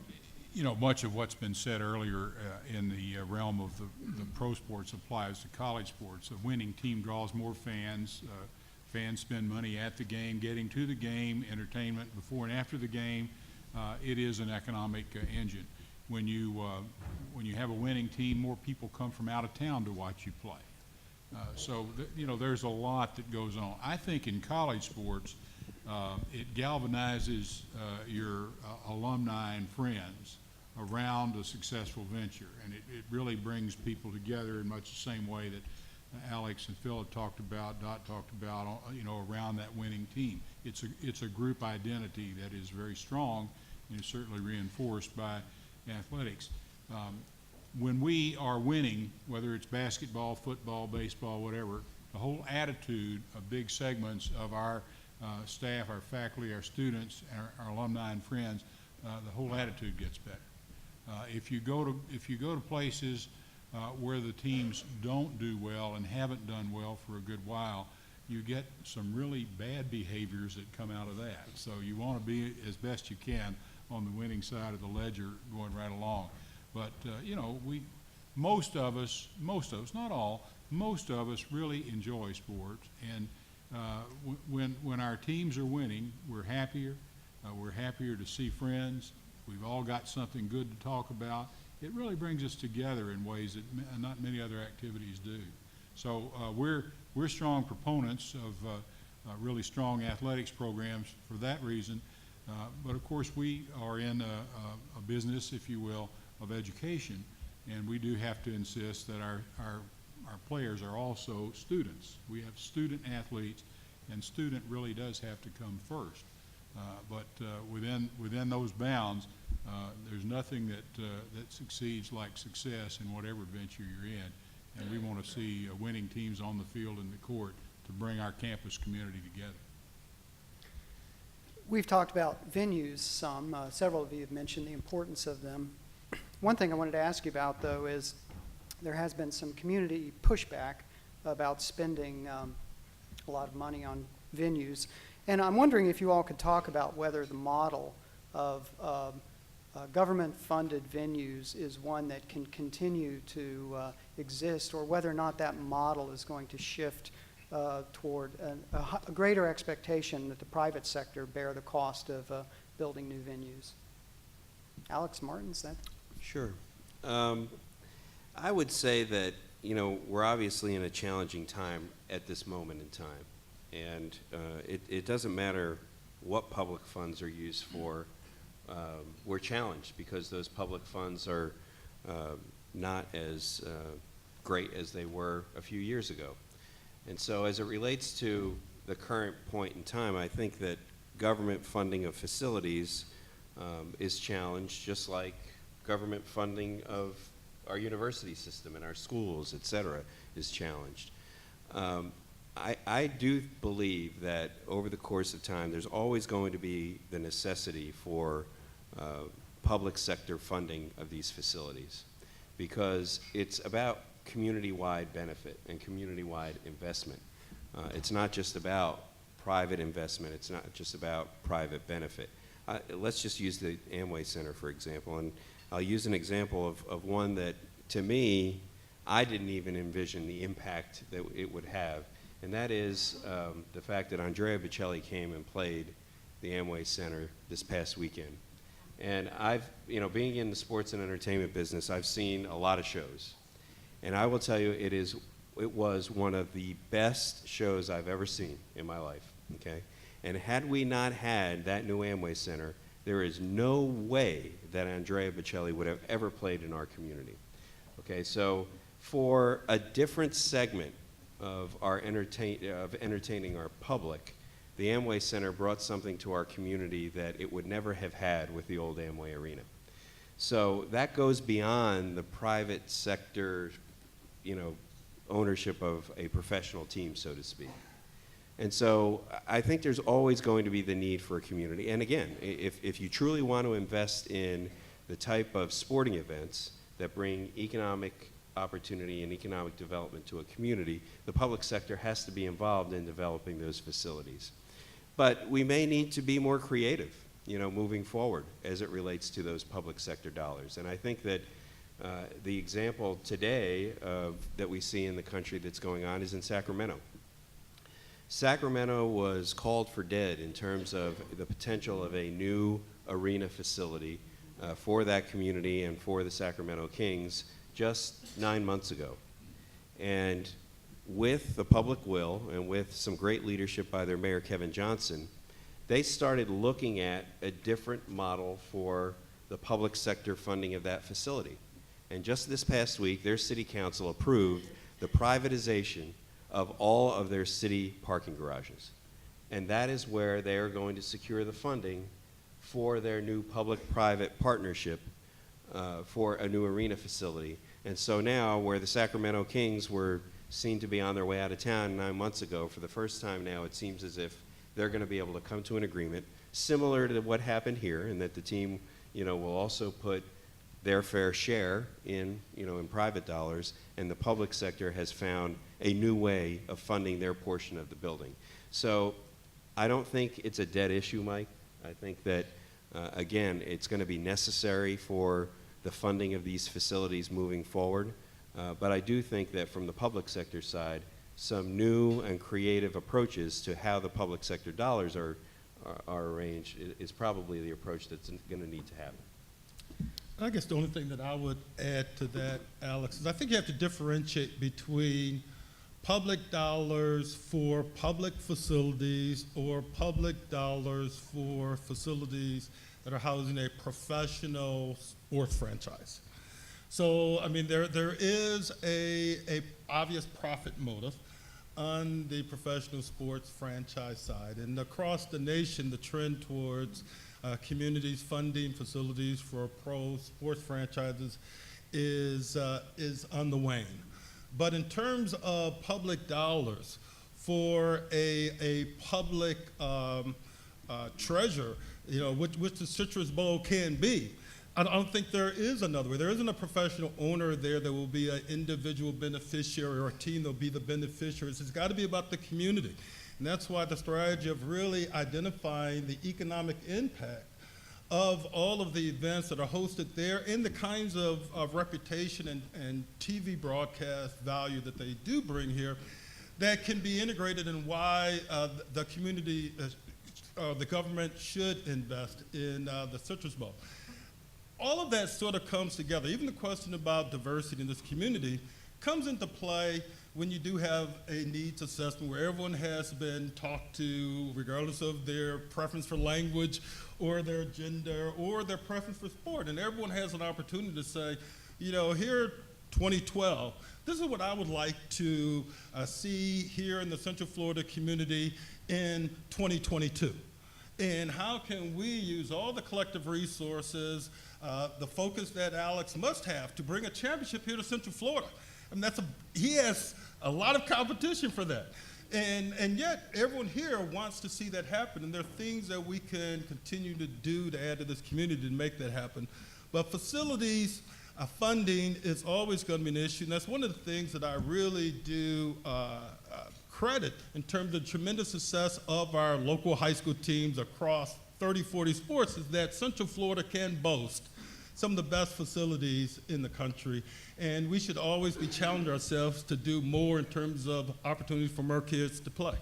you know, much of what's been said earlier in the realm of the pro sports applies to college sports. A winning team draws more fans. Fans spend money at the game, getting to the game, entertainment before and after the game. It is an economic engine. When you have a winning team, more people come from out of town to watch you play. You know, there's a lot that goes on. I think in college sports, it galvanizes your alumni and friends around a successful venture, and it really brings people together in much the same way that Alex and Phil have talked about, Dot talked about, you know, around that winning team. It's a group identity that is very strong and is certainly reinforced by athletics. When we are winning, whether it's basketball, football, baseball, whatever, the whole attitude of big segments of our staff, our faculty, our students, our alumni and friends, the whole attitude gets better. If you go to places where the teams don't do well and haven't done well for a good while, you get some really bad behaviors that come out of that. So you want to be as best you can on the winning side of the ledger going right along. But you know, most of us, not all, most of us really enjoy sports, and when our teams are winning, we're happier. We're happier to see friends. We've all got something good to talk about. It really brings us together in ways that not many other activities do. So we're strong proponents of really strong athletics programs for that reason. But of course, we are in a business, if you will, of education, and we do have to insist that our players are also students. We have student athletes, and student really does have to come first. But within those bounds, there's nothing that succeeds like success in whatever venture you're in, and we want to see winning teams on the field and the court to bring our campus community together. We've talked about venues some. Several of you have mentioned the importance of them. One thing I wanted to ask you about, though, is there has been some community pushback about spending a lot of money on venues. And I'm wondering if you all could talk about whether the model of government-funded venues is one that can continue to exist, or whether or not that model is going to shift toward a greater expectation that the private sector bear the cost of building new venues. Alex Martins, that? Sure. I would say that, we're obviously in a challenging time at this moment in time. And it doesn't matter what public funds are used for. We're challenged because those public funds are not as great as they were a few years ago. And so as it relates to the current point in time, I think that government funding of facilities is challenged, just like government funding of our university system and our schools, et cetera, is challenged. I do believe that over the course of time, there's always going to be the necessity for public sector funding of these facilities, because it's about community-wide benefit and community-wide investment. It's not just about private investment. It's not just about private benefit. Let's just use the Amway Center, for example, and I'll use an example of one that, to me, I didn't even envision the impact that it would have, and that is the fact that Andrea Bocelli came and played the Amway Center this past weekend. And being in the sports and entertainment business, I've seen a lot of shows. And I will tell you, it was one of the best shows I've ever seen in my life, okay? And had we not had that new Amway Center, there is no way that Andrea Bocelli would have ever played in our community. Okay, so for a different segment of our entertaining our public, the Amway Center brought something to our community that it would never have had with the old Amway Arena. So that goes beyond the private sector, ownership of a professional team, so to speak. And so I think there's always going to be the need for a community. And again, if you truly want to invest in the type of sporting events that bring economic opportunity and economic development to a community, the public sector has to be involved in developing those facilities. But we may need to be more creative, moving forward as it relates to those public sector dollars. And I think that the example today that we see in the country that's going on is in Sacramento. Sacramento was called for dead in terms of the potential of a new arena facility for that community and for the Sacramento Kings just 9 months ago. And with the public will and with some great leadership by their mayor, Kevin Johnson, they started looking at a different model for the public sector funding of that facility. And just this past week, their city council approved the privatization of all of their city parking garages. And that is where they are going to secure the funding for their new public-private partnership for a new arena facility. And so now, where the Sacramento Kings were seen to be on their way out of town 9 months ago, for the first time now, it seems as if they're going to be able to come to an agreement similar to what happened here, and that the team, will also put their fair share in private dollars, and the public sector has found a new way of funding their portion of the building. So I don't think it's a dead issue, Mike. I think that, again, it's going to be necessary for the funding of these facilities moving forward. But I do think that from the public sector side, some new and creative approaches to how the public sector dollars are arranged is probably the approach that's going to need to happen. I guess the only thing that I would add to that, Alex, is I think you have to differentiate between public dollars for public facilities or public dollars for facilities that are housing a professional sports franchise. So, there is a obvious profit motive on the professional sports franchise side. And across the nation, the trend towards communities funding facilities for pro sports franchises is on the wane. But in terms of public dollars for a public treasure, which the Citrus Bowl can be, I don't think there is another way. There isn't a professional owner there that will be an individual beneficiary or a team that will be the beneficiaries. It's got to be about the community. And that's why the strategy of really identifying the economic impact of all of the events that are hosted there and the kinds of reputation and TV broadcast value that they do bring here that can be integrated in why the community, the government should invest in the Citrus Bowl. All of that sort of comes together. Even the question about diversity in this community comes into play when you do have a needs assessment where everyone has been talked to, regardless of their preference for language or their gender or their preference for sport. And everyone has an opportunity to say, you know, here 2012, this is what I would like to see here in the Central Florida community in 2022. And how can we use all the collective resources, the focus that Alex must have to bring a championship here to Central Florida? I mean, he has a lot of competition for that. And yet, everyone here wants to see that happen, and there are things that we can continue to do to add to this community to make that happen. But facilities, funding is always going to be an issue, and that's one of the things that I really do credit in terms of the tremendous success of our local high school teams across 30, 40 sports is that Central Florida can boast some of the best facilities in the country, and we should always be challenging ourselves to do more in terms of opportunities for more kids to play.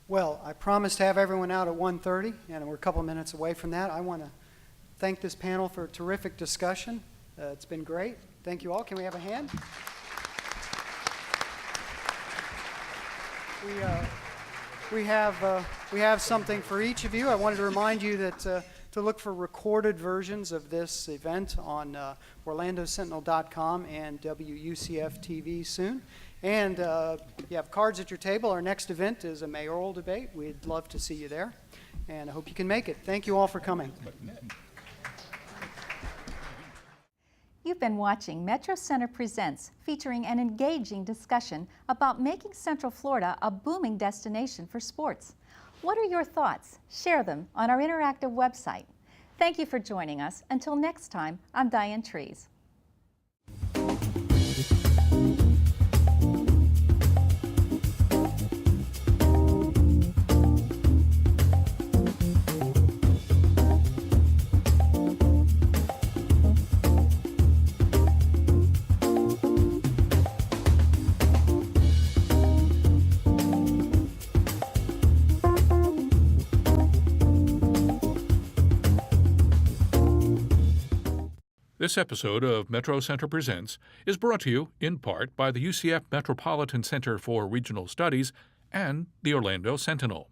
Well, I promised to have everyone out at 1:30, and we're a couple of minutes away from that. I want to thank this panel for a terrific discussion. It's been great. Thank you all. Can we have a hand? We have something for each of you. I wanted to remind you that to look for recorded versions of this event on OrlandoSentinel.com and WUCF TV soon. And you have cards at your table. Our next event is a mayoral debate. We'd love to see you there, and I hope you can make it. Thank you all for coming. You've been watching Metro Center Presents, featuring an engaging discussion about making Central Florida a booming destination for sports. What are your thoughts? Share them on our interactive website. Thank you for joining us. Until next time, I'm Diane Trees. This episode of Metro Center Presents is brought to you in part by the UCF Metropolitan Center for Regional Studies and the Orlando Sentinel.